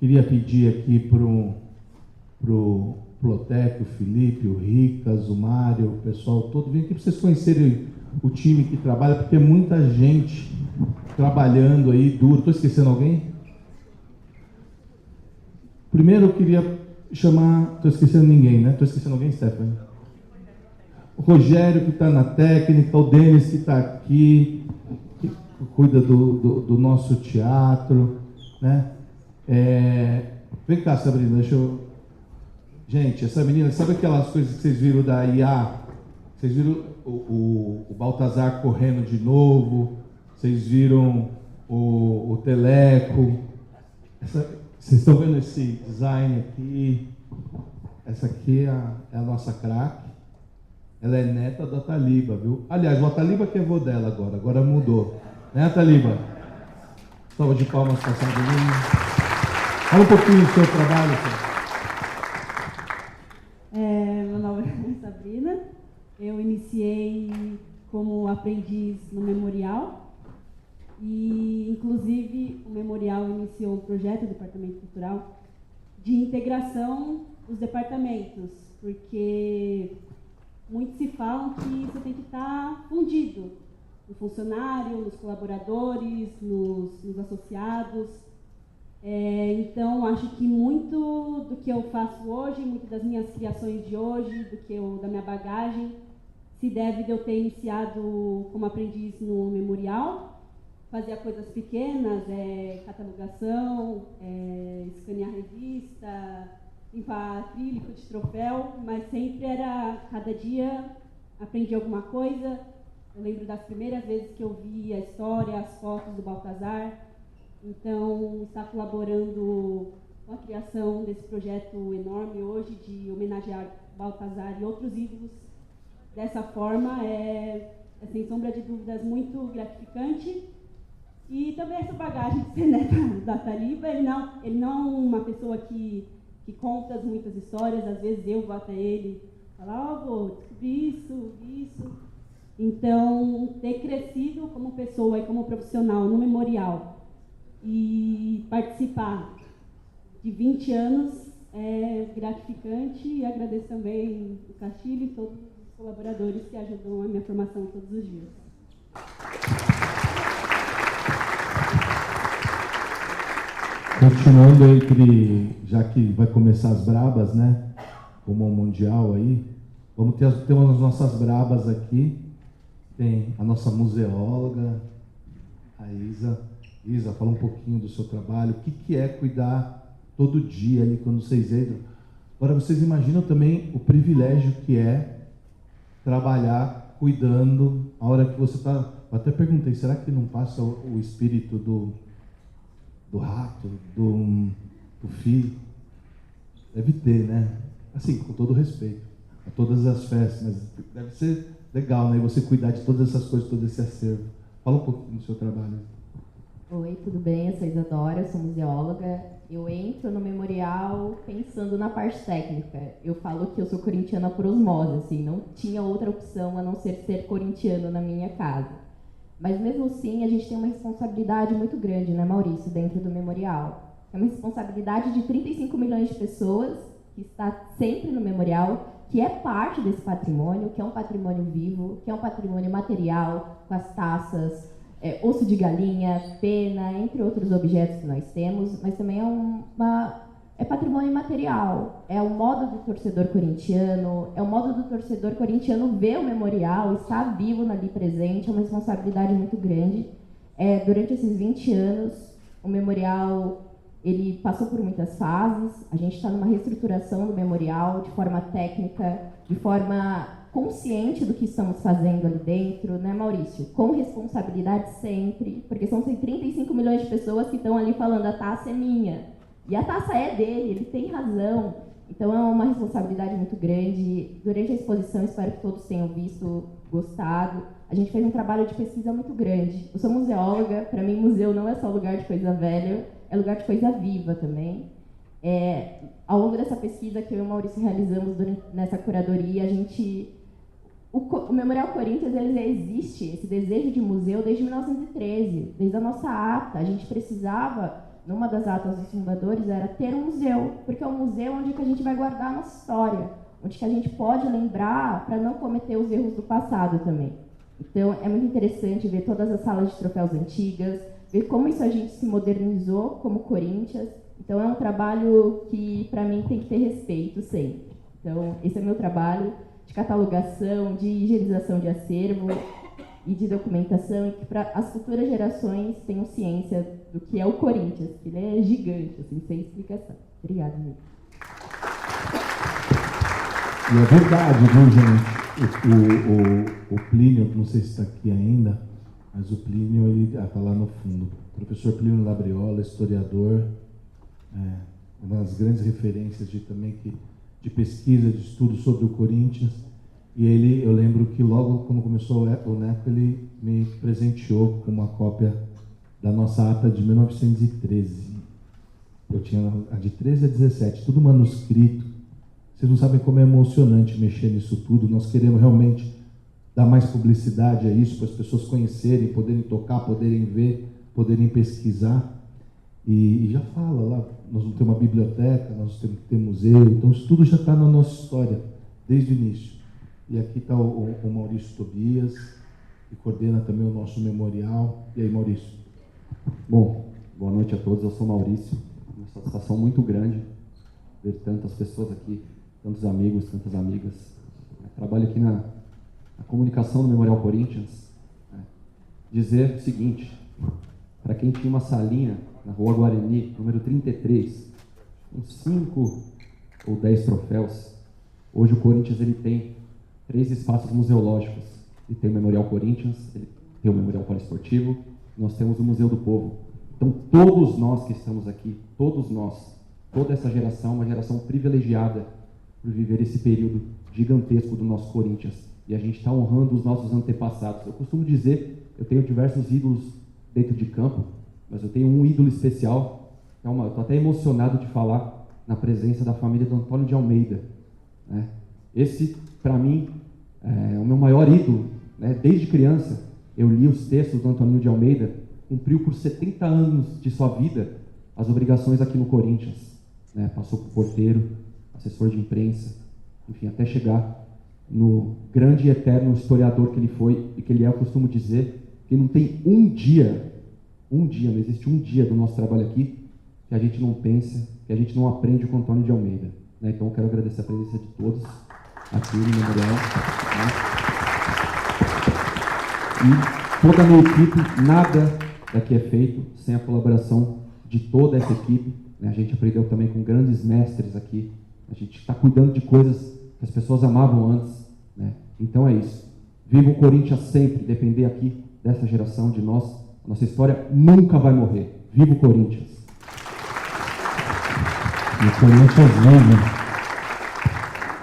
Queria pedir aqui pro Plotec, o Felipe, o Ricas, o Mário, o pessoal todo, vem aqui para vocês conhecerem o time que trabalha, porque é muita gente trabalhando aí duro. Estou esquecendo alguém? Primeiro eu queria chamar, estou esquecendo ninguém, né? Estou esquecendo alguém, Stephanie? O Rogério, que está na técnica, o Denis, que está aqui, que cuida do nosso teatro, né? Vem cá, Sabrina, deixa eu... Gente, essa menina, sabe aquelas coisas que vocês viram da IA? Vocês viram o Baltazar correndo de novo? Vocês viram o Teleco? Vocês estão vendo esse design aqui? Essa aqui é a nossa craque. Ela é neta da Taliba, viu? Aliás, a Taliba que é vô dela agora mudou. Né, Taliba? Salva de palmas para a Sabrina. Fala um pouquinho do seu trabalho, senhor. Meu nome é Sabrina. Eu iniciei como aprendiz no Memorial. E, inclusive, o Memorial iniciou um projeto, o Departamento Cultural, de integração dos departamentos, porque muitos se falam que você tem que estar fundido no funcionário, nos colaboradores, nos associados. Então, acho que muito do que eu faço hoje, muito das minhas criações de hoje, da minha bagagem, se deve de eu ter iniciado como aprendiz no Memorial. Fazia coisas pequenas, catalogação, escanear revista, limpar acrílico de troféu, mas sempre era, cada dia aprendi alguma coisa. Eu lembro das primeiras vezes que eu vi a história, as fotos do Baltazar, Então, está colaborando com a criação desse projeto enorme hoje de homenagear Baltazar e outros ídolos dessa forma é sem sombra de dúvidas, muito gratificante. E também essa bagagem de ser neta da Taliba, ele não é uma pessoa que conta muitas histórias, às vezes eu vou até ele e falo, vou descobrir isso. Então, ter crescido como pessoa e como profissional no memorial e participar de 20 anos é gratificante, e agradeço também o Castilho e todos os colaboradores que ajudam a minha formação todos os dias. Continuando já que vai começar as brabas, né? Como o Mundial aí, vamos ter umas nossas brabas aqui. Tem a nossa museóloga, a Isa. Isa, fala um pouquinho do seu trabalho. O que é cuidar todo dia ali quando vocês entram? Agora, vocês imaginam também o privilégio que é trabalhar cuidando a hora que você está... Eu até perguntei, será que não passa o espírito do rato, do filho? Deve ter, né? Assim, com todo respeito a todas as festas, mas deve ser legal, né? Você cuidar de todas essas coisas, todo esse acervo. Fala um pouquinho do seu trabalho. Oi, tudo bem? Eu sou Isadora, eu sou museóloga. Eu entro no memorial pensando na parte técnica. Eu falo que eu sou corintiana por osmose, assim, não tinha outra opção a não ser corintiano na minha casa. Mas mesmo assim, a gente tem uma responsabilidade muito grande, né, Maurício, dentro do memorial. É uma responsabilidade de 35 milhões de pessoas que está sempre no memorial, que é parte desse patrimônio, que é um patrimônio vivo, que é um patrimônio material, com as taças, osso de galinha, pena, entre outros objetos que nós temos, mas também é patrimônio material, é o modo do torcedor corintiano, é o modo do torcedor corintiano ver o memorial, estar vivo ali presente, é uma responsabilidade muito grande. Durante esses 20 anos, o memorial ele passou por muitas fases, a gente está numa reestruturação do memorial de forma técnica, de forma consciente do que estamos fazendo ali dentro, né, Maurício? Com responsabilidade sempre, porque são 35 milhões de pessoas que estão ali falando, a taça é minha. E a taça é dele, ele tem razão. Então é uma responsabilidade muito grande. Durante a exposição, espero que todos tenham visto, gostado. A gente fez um trabalho de pesquisa muito grande. Eu sou museóloga, para mim museu não é só lugar de coisa velha, é lugar de coisa viva também. Ao longo dessa pesquisa que eu e o Maurício realizamos nessa curadoria, o Memorial Corinthians ele existe, esse desejo de museu, desde 1913, desde a nossa ata. A gente precisava, numa das atas dos fundadores, era ter um museu, porque é um museu onde que a gente vai guardar a nossa história, onde que a gente pode lembrar para não cometer os erros do passado também. Então, é muito interessante ver todas as salas de troféus antigas, ver como isso a gente se modernizou como Corinthians. Então, é um trabalho que, para mim, tem que ter respeito sempre. Então, esse é o meu trabalho de catalogação, de higienização de acervo e de documentação, e que para as futuras gerações tenham ciência do que é o Corinthians, que ele é gigante, assim, sem explicação. Obrigada, amigo. E é verdade, viu, gente? O Plínio, não sei se está aqui ainda, mas o Plínio está lá no fundo. O professor Plínio Labriola, historiador, uma das grandes referências de pesquisa, de estudo sobre o Corinthians. E eu lembro que logo quando começou o NECO, ele me presenteou com uma cópia da nossa ata de 1913. Eu tinha a de 13 a 17, tudo manuscrito. Vocês não sabem como é emocionante mexer nisso tudo. Nós queremos realmente dar mais publicidade a isso, para as pessoas conhecerem, poderem tocar, poderem ver, poderem pesquisar. E já fala lá, nós vamos ter uma biblioteca, nós temos que ter museu, então isso tudo já está na nossa história, desde o início. E aqui está o Maurício Tobias, que coordena também o nosso memorial. E aí, Maurício? Bom, boa noite a todos, eu sou Maurício, uma satisfação muito grande ver tantas pessoas aqui, tantos amigos, tantas amigas. Eu trabalho aqui na comunicação do Memorial Corinthians. Dizer o seguinte, para quem tinha uma salinha na Rua Guarani, número 33, com 5 ou 10 troféus, hoje o Corinthians ele tem 3 espaços museológicos. Ele tem o Memorial Corinthians, ele tem o Memorial Poliesportivo, nós temos o Museu do Povo. Então, todos nós que estamos aqui, todos nós, toda essa geração, uma geração privilegiada por viver esse período gigantesco do nosso Corinthians. E a gente está honrando os nossos antepassados. Eu costumo dizer, eu tenho diversos ídolos dentro de campo, mas eu tenho um ídolo especial. Eu estou até emocionado de falar na presença da família do Antônio de Almeida, né? Esse, para mim, é o meu maior ídolo, né? Desde criança, eu li os textos do Antônio de Almeida, cumpriu por 70 anos de sua vida as obrigações aqui no Corinthians, né? Passou por porteiro, assessor de imprensa, enfim, até chegar no grande e eterno historiador que ele foi e que ele é. Eu costumo dizer que não tem um dia, não existe um dia do nosso trabalho aqui que a gente não pensa, que a gente não aprende com o Antônio de Almeida, né? Então eu quero agradecer a presença de todos aqui no memorial, né? E toda a minha equipe, nada daqui é feito sem a colaboração de toda essa equipe, né? A gente aprendeu também com grandes mestres aqui, a gente está cuidando de coisas que as pessoas amavam antes, né? Então é isso. Viva o Corinthians sempre, depender aqui dessa geração, de nós. A nossa história nunca vai morrer. Viva o Corinthians! E o Corinthians vive.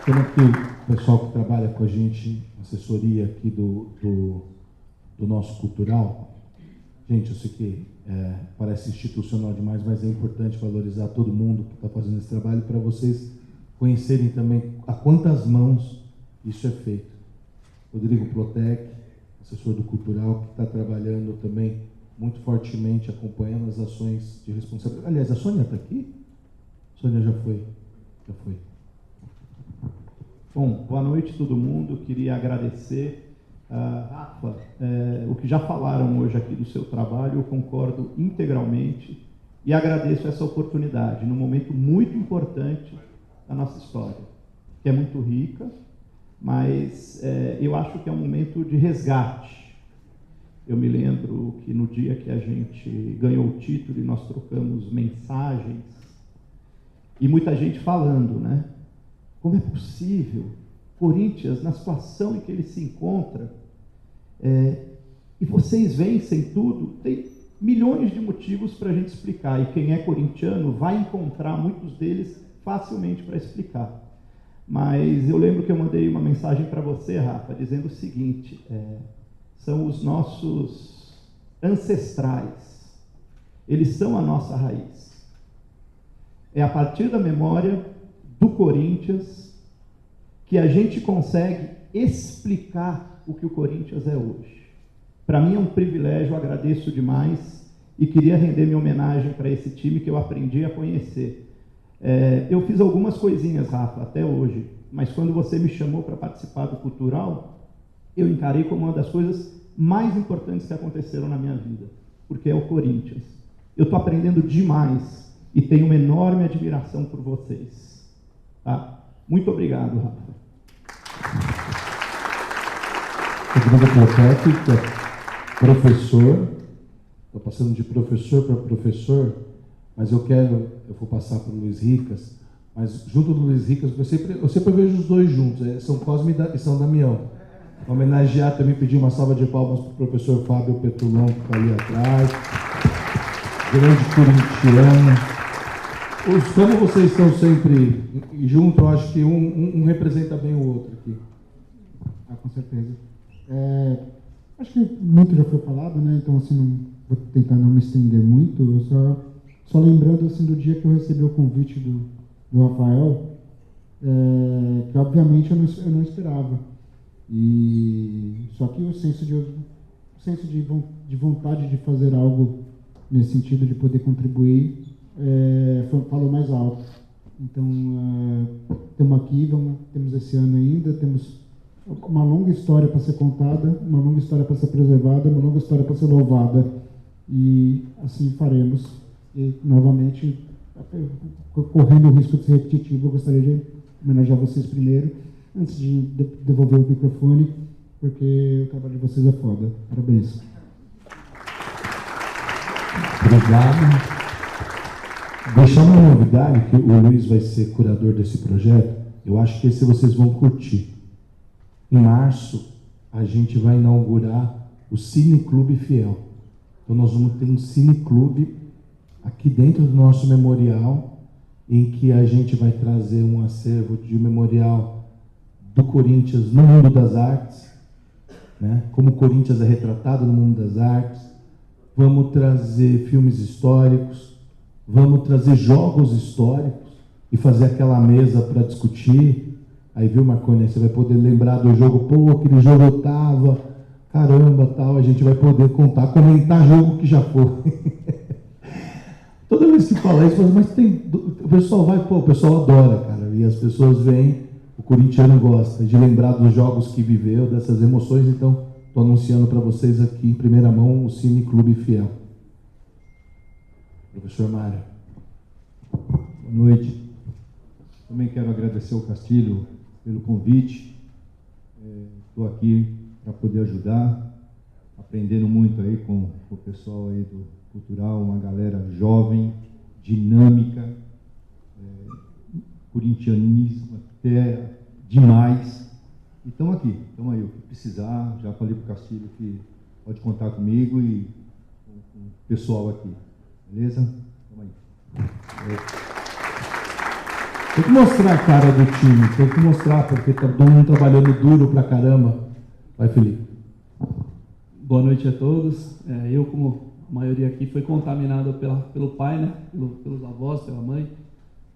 Pena que o pessoal que trabalha com a gente, assessoria aqui do nosso cultural, gente, eu sei que parece institucional demais, mas é importante valorizar todo mundo que está fazendo esse trabalho para vocês conhecerem também a quantas mãos isso é feito. Rodrigo Plotec, assessor do cultural, que está trabalhando também muito fortemente, acompanhando as ações de responsabilidade. Aliás, a Sônia está aqui? Sônia já foi. Bom, boa noite todo mundo. Queria agradecer, Rafa, o que já falaram hoje aqui do seu trabalho, eu concordo integralmente e agradeço essa oportunidade, num momento muito importante da nossa história, que é muito rica, mas eu acho que é um momento de resgate. Eu me lembro que no dia que a gente ganhou o título e nós trocamos mensagens, e muita gente falando, né? Como é possível Corinthians, na situação em que ele se encontra, e vocês vencem tudo? Tem milhões de motivos para a gente explicar, e quem é corintiano vai encontrar muitos deles facilmente para explicar. Mas eu lembro que eu mandei uma mensagem para você, Rafa, dizendo o seguinte: são os nossos ancestrais, eles são a nossa raiz. É a partir da memória do Corinthians que a gente consegue explicar o que o Corinthians é hoje. Para mim é um privilégio, agradeço demais e queria render minha homenagem para esse time que eu aprendi a conhecer. Eu fiz algumas coisinhas, Rafa, até hoje, mas quando você me chamou para participar do Cultural, eu encarei como uma das coisas mais importantes que aconteceram na minha vida, porque é o Corinthians. Eu estou aprendendo demais e tenho uma enorme admiração por vocês. Tá? Muito obrigado, Rafa. Rodrigo Plotec, que é professor, estou passando de professor para professor, mas eu vou passar para o Luiz Ricas, mas junto do Luiz Ricas, eu sempre vejo os dois juntos, São Cosme e São Damião. Homenagear também, pedir uma salva de palmas para o professor Fábio Petulon, que está ali atrás, grande corintiano. Como vocês estão sempre juntos, eu acho que um representa bem o outro aqui. Com certeza. Acho que muito já foi falado, né? Então, assim, vou tentar não me estender muito. Eu só lembrando, assim, do dia que eu recebi o convite do Rafael, que obviamente eu não esperava. Só que o senso de vontade de fazer algo nesse sentido, de poder contribuir, falou mais alto. Então, estamos aqui, temos esse ano ainda, temos uma longa história para ser contada, uma longa história para ser preservada, uma longa história para ser louvada. E assim faremos. E, novamente, correndo o risco de ser repetitivo, eu gostaria de homenagear vocês primeiro, antes de devolver o microfone, porque o trabalho de vocês é foda. Parabéns. Obrigado. Deixar uma novidade, que o Luiz vai ser curador desse projeto, eu acho que esse vocês vão curtir. Em março, a gente vai inaugurar o Cine Clube Fiel. Então, nós vamos ter um Cine Clube aqui dentro do nosso memorial, em que a gente vai trazer um acervo de memorial do Corinthians no mundo das artes, né? Como o Corinthians é retratado no mundo das artes. Vamos trazer filmes históricos, vamos trazer jogos históricos e fazer aquela mesa para discutir. Aí, viu, Marconi, você vai poder lembrar do jogo, pô, aquele jogo eu tava, caramba, tal, a gente vai poder contar, comentar jogo que já foi. Toda vez que fala isso, mas o pessoal vai, pô, o pessoal adora, cara, e as pessoas vêm, o corintiano gosta de lembrar dos jogos que viveu, dessas emoções, então estou anunciando para vocês aqui, em primeira mão, o Cine Clube Fiel. Professor Mário. Boa noite. Também quero agradecer ao Castilho pelo convite. Estou aqui para poder ajudar, aprendendo muito aí com o pessoal aí do Cultural, uma galera jovem, dinâmica, corintianismo até demais. E estamos aqui, estamos aí, o que precisar. Já falei para o Castilho que pode contar comigo e com o pessoal aqui. Beleza? Estamos aí. Tem que mostrar a cara do time, tem que mostrar, porque está todo mundo trabalhando duro pra caramba. Vai, Felipe. Boa noite a todos. Eu, como a maioria aqui, foi contaminado pelo pai, né? Pelos avós, pela mãe.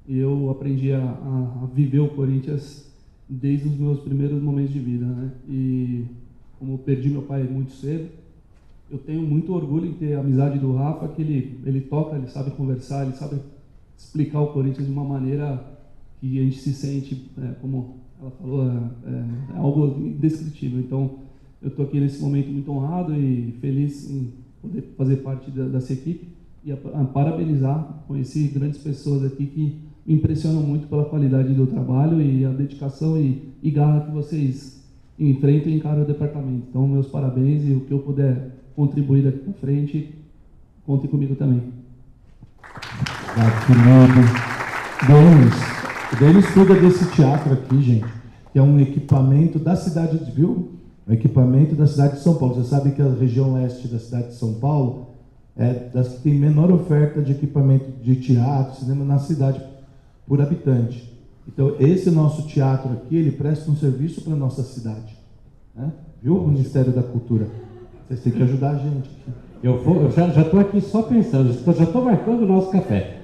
E eu aprendi a viver o Corinthians desde os meus primeiros momentos de vida, né? E como eu perdi meu pai muito cedo, eu tenho muito orgulho em ter a amizade do Rafa, que ele toca, ele sabe conversar, ele sabe explicar o Corinthians de uma maneira que a gente se sente, como ela falou, é algo indescritível. Então, eu estou aqui nesse momento muito honrado e feliz em poder fazer parte dessa equipe e parabenizar. Conheci grandes pessoas aqui que me impressionam muito pela qualidade do trabalho e a dedicação e garra que vocês enfrentam e encaram o departamento. Então, meus parabéns, e o que eu puder contribuir daqui para frente, contem comigo também. O Denis cuida desse teatro aqui, gente, que é um equipamento da cidade de, viu? Um equipamento da cidade de São Paulo. Você sabe que a região leste da cidade de São Paulo é das que tem menor oferta de equipamento de teatro, cinema na cidade por habitante. Então, esse nosso teatro aqui, ele presta um serviço para a nossa cidade, né? Viu, o Ministério da Cultura? Vocês têm que ajudar a gente aqui. Eu já estou aqui só pensando, já estou marcando o nosso café.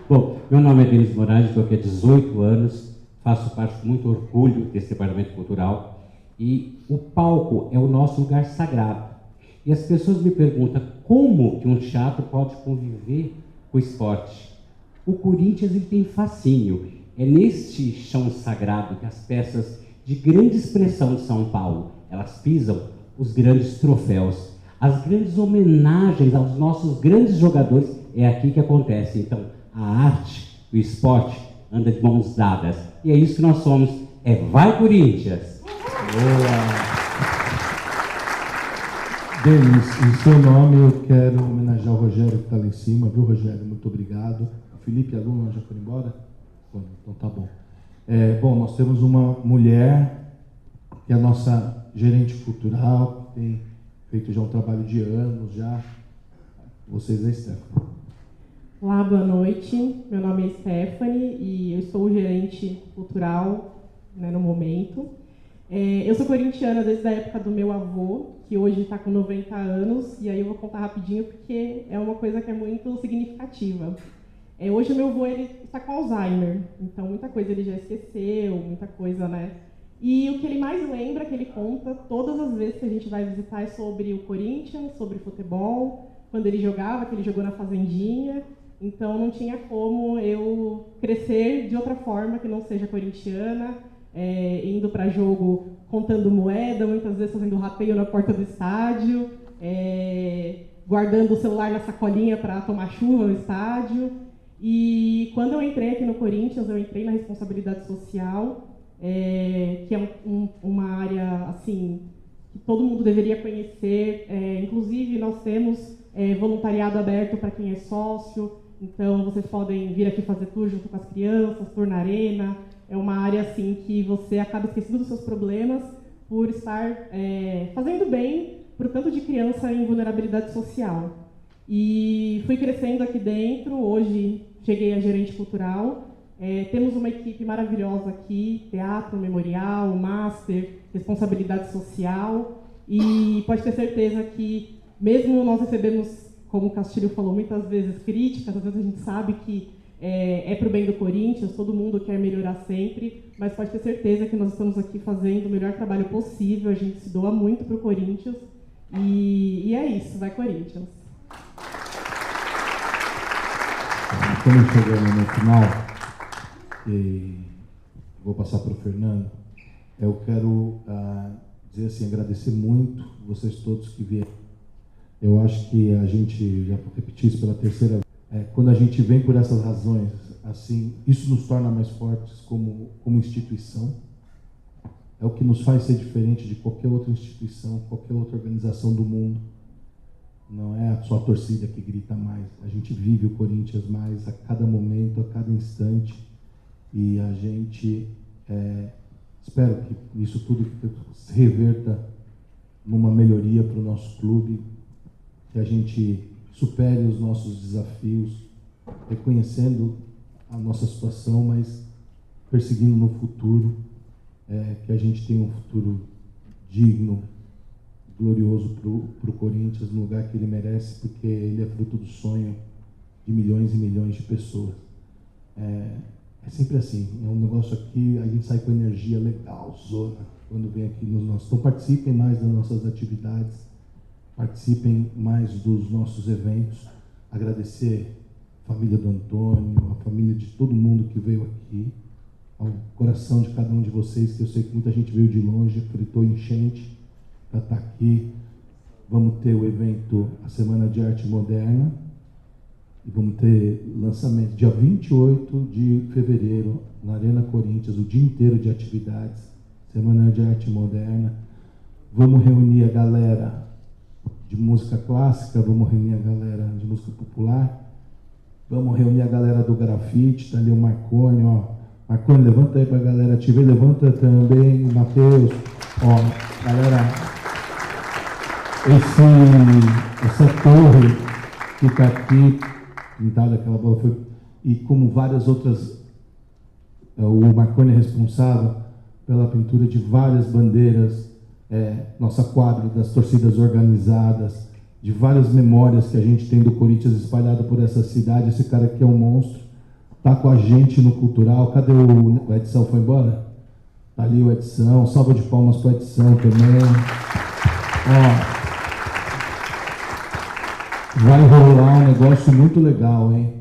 Bom, meu nome é Denis Moraes, estou aqui há 18 anos, faço parte com muito orgulho desse departamento cultural e o palco é o nosso lugar sagrado. E as pessoas me perguntam como que um teatro pode conviver com o esporte. O Corinthians, ele tem fascínio. É neste chão sagrado que as peças de grande expressão de São Paulo, elas pisam os grandes troféus, as grandes homenagens aos nossos grandes jogadores, é aqui que acontece. Então, a arte, o esporte, anda de mãos dadas. E é isso que nós somos. Vai Corinthians! Boa! Denis, em seu nome eu quero homenagear o Rogério que está lá em cima, viu, Rogério? Muito obrigado. O Felipe e a Luna já foram embora? Bom, então tá bom. Bom, nós temos uma mulher que é a nossa gerente cultural, que tem feito já um trabalho de anos já. Vocês é Stephanie. Olá, boa noite. Meu nome é Stephanie e eu estou gerente cultural, né, no momento. Eu sou corintiana desde a época do meu avô, que hoje está com 90 anos, e aí eu vou contar rapidinho porque é uma coisa que é muito significativa. Hoje o meu avô ele está com Alzheimer, então muita coisa ele já esqueceu, muita coisa, né? E o que ele mais lembra, que ele conta todas as vezes que a gente vai visitar, é sobre o Corinthians, sobre futebol, quando ele jogava, que ele jogou na Fazendinha. Então não tinha como eu crescer de outra forma que não seja corintiana, indo para jogo contando moeda, muitas vezes fazendo rateio na porta do estádio, guardando o celular na sacolinha para tomar chuva no estádio. E quando eu entrei aqui no Corinthians, eu entrei na responsabilidade social, que é uma área assim que todo mundo deveria conhecer. Inclusive nós temos voluntariado aberto para quem é sócio, então vocês podem vir aqui fazer tour junto com as crianças, tour na arena. É uma área assim que você acaba esquecendo dos seus problemas por estar fazendo bem para o tanto de criança em vulnerabilidade social. E fui crescendo aqui dentro, hoje cheguei a gerente cultural. Temos uma equipe maravilhosa aqui, teatro, memorial, master, responsabilidade social. E pode ter certeza que, mesmo nós recebemos, como o Castilho falou, muitas vezes críticas, às vezes a gente sabe que é para o bem do Corinthians, todo mundo quer melhorar sempre, mas pode ter certeza que nós estamos aqui fazendo o melhor trabalho possível, a gente se doa muito para o Corinthians, e é isso, vai Corinthians. Estamos chegando no final, e vou passar para o Fernando. Eu quero dizer assim, agradecer muito vocês todos que vieram. Eu acho que a gente, já vou repetir isso pela terceira vez, quando a gente vem por essas razões, assim, isso nos torna mais fortes como instituição. É o que nos faz ser diferente de qualquer outra instituição, qualquer outra organização do mundo. Não é só a torcida que grita mais. A gente vive o Corinthians mais a cada momento, a cada instante. E a gente espero que isso tudo se reverta numa melhoria para o nosso clube, que a gente supere os nossos desafios, reconhecendo a nossa situação, mas perseguindo no futuro, que a gente tenha um futuro digno, glorioso para o Corinthians, no lugar que ele merece, porque ele é fruto do sonho de milhões e milhões de pessoas. É sempre assim, é um negócio aqui, a gente sai com energia legal, zona, quando vem aqui nos nossos. Então participem mais das nossas atividades, participem mais dos nossos eventos. Agradecer a família do Antônio, a família de todo mundo que veio aqui, ao coração de cada um de vocês, que eu sei que muita gente veio de longe, fritou enchente para estar aqui. Vamos ter o evento, a Semana de Arte Moderna, e vamos ter lançamento dia 28 de fevereiro, na Arena Corinthians, o dia inteiro de atividades, Semana de Arte Moderna. Vamos reunir a galera de música clássica, vamos reunir a galera de música popular, vamos reunir a galera do grafite, tá ali o Marconi, ó. Marconi, levanta aí pra galera te ver, levanta também, Matheus, ó, galera, essa torre que tá aqui, pintada, aquela bola foi, e como várias outras, o Marconi é responsável pela pintura de várias bandeiras, nossa quadra das torcidas organizadas, de várias memórias que a gente tem do Corinthians espalhada por essa cidade. Esse cara aqui é um monstro, tá com a gente no Cultural. Cadê o Edson? Foi embora? Tá ali o Edson, salva de palmas para o Edson também. Ó, vai rolar um negócio muito legal, hein?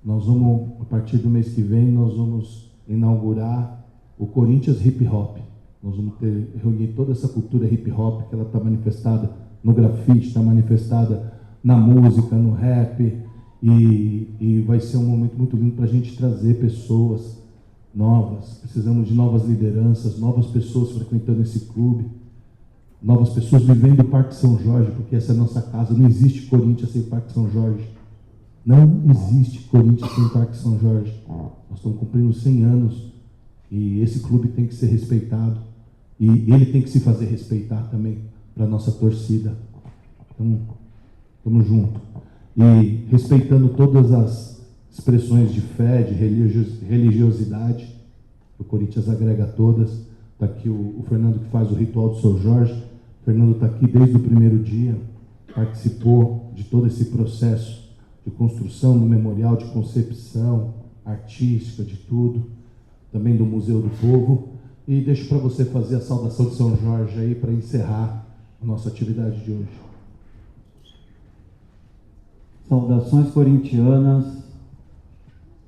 Nós vamos, a partir do mês que vem, nós vamos inaugurar o Corinthians Hip Hop. Nós vamos reunir toda essa cultura hip hop, que ela está manifestada no grafite, está manifestada na música, no rap, e vai ser um momento muito lindo para a gente trazer pessoas novas. Precisamos de novas lideranças, novas pessoas frequentando esse clube, novas pessoas vivendo o Parque São Jorge, porque essa é a nossa casa. Não existe Corinthians sem Parque São Jorge. Não existe Corinthians sem Parque São Jorge. Nós estamos cumprindo 100 anos e esse clube tem que ser respeitado e ele tem que se fazer respeitar também para a nossa torcida. Então, estamos juntos. E respeitando todas as expressões de fé, de religiosidade, o Corinthians agrega todas. Está aqui o Fernando, que faz o ritual do São Jorge. O Fernando está aqui desde o primeiro dia, participou de todo esse processo de construção do memorial, de concepção artística, de tudo, também do Museu do Povo. E deixo para você fazer a saudação de São Jorge aí para encerrar a nossa atividade de hoje. Saudações corintianas.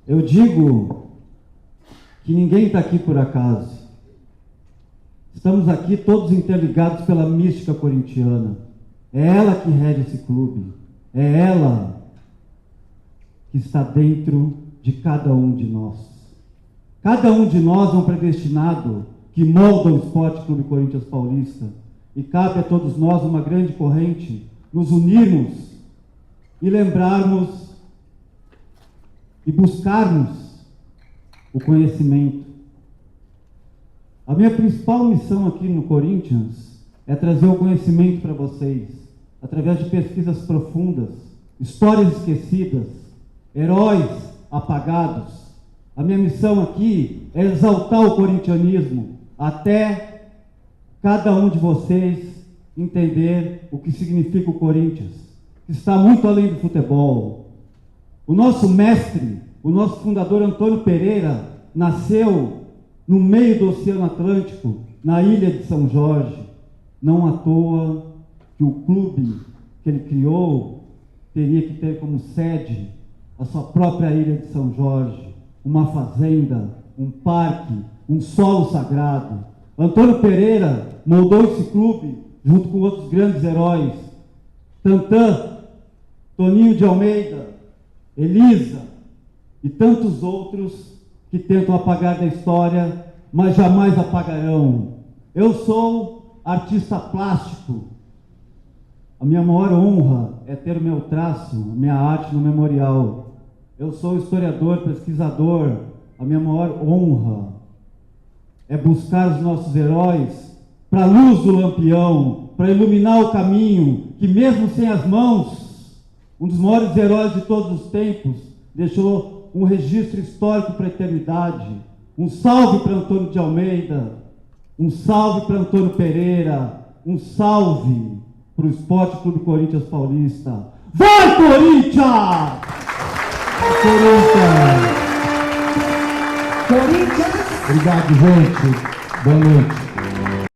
Eu digo que ninguém está aqui por acaso. Estamos aqui todos interligados pela mística corintiana. É ela que rege esse clube. É ela que está dentro de cada um de nós. Cada um de nós é um predestinado que molda o Esporte Clube Corinthians Paulista. E cabe a todos nós uma grande corrente, nos unirmos e lembrarmos e buscarmos o conhecimento. A minha principal missão aqui no Corinthians é trazer o conhecimento para vocês, através de pesquisas profundas, histórias esquecidas, heróis apagados. A minha missão aqui é exaltar o corintianismo até cada um de vocês entender o que significa o Corinthians, que está muito além do futebol. O nosso mestre, o nosso fundador Antônio Pereira, nasceu no meio do Oceano Atlântico, na ilha de São Jorge. Não à toa que o clube que ele criou teria que ter como sede a sua própria ilha de São Jorge, uma fazenda, um parque, um solo sagrado. Antônio Pereira moldou esse clube junto com outros grandes heróis, Tantã, Toninho de Almeida, Elisa e tantos outros que tentam apagar da história, mas jamais apagarão. Eu sou artista plástico. A minha maior honra é ter o meu traço, a minha arte no memorial. Eu sou historiador, pesquisador. A minha maior honra é buscar os nossos heróis para a luz do lampião, para iluminar o caminho, que mesmo sem as mãos, um dos maiores heróis de todos os tempos deixou um registro histórico para a eternidade. Um salve para Antônio de Almeida, um salve para Antônio Pereira, um salve para o Esporte Clube Corinthians Paulista. Vai, Corinthians! Corinthians! Obrigado, gente. Boa noite.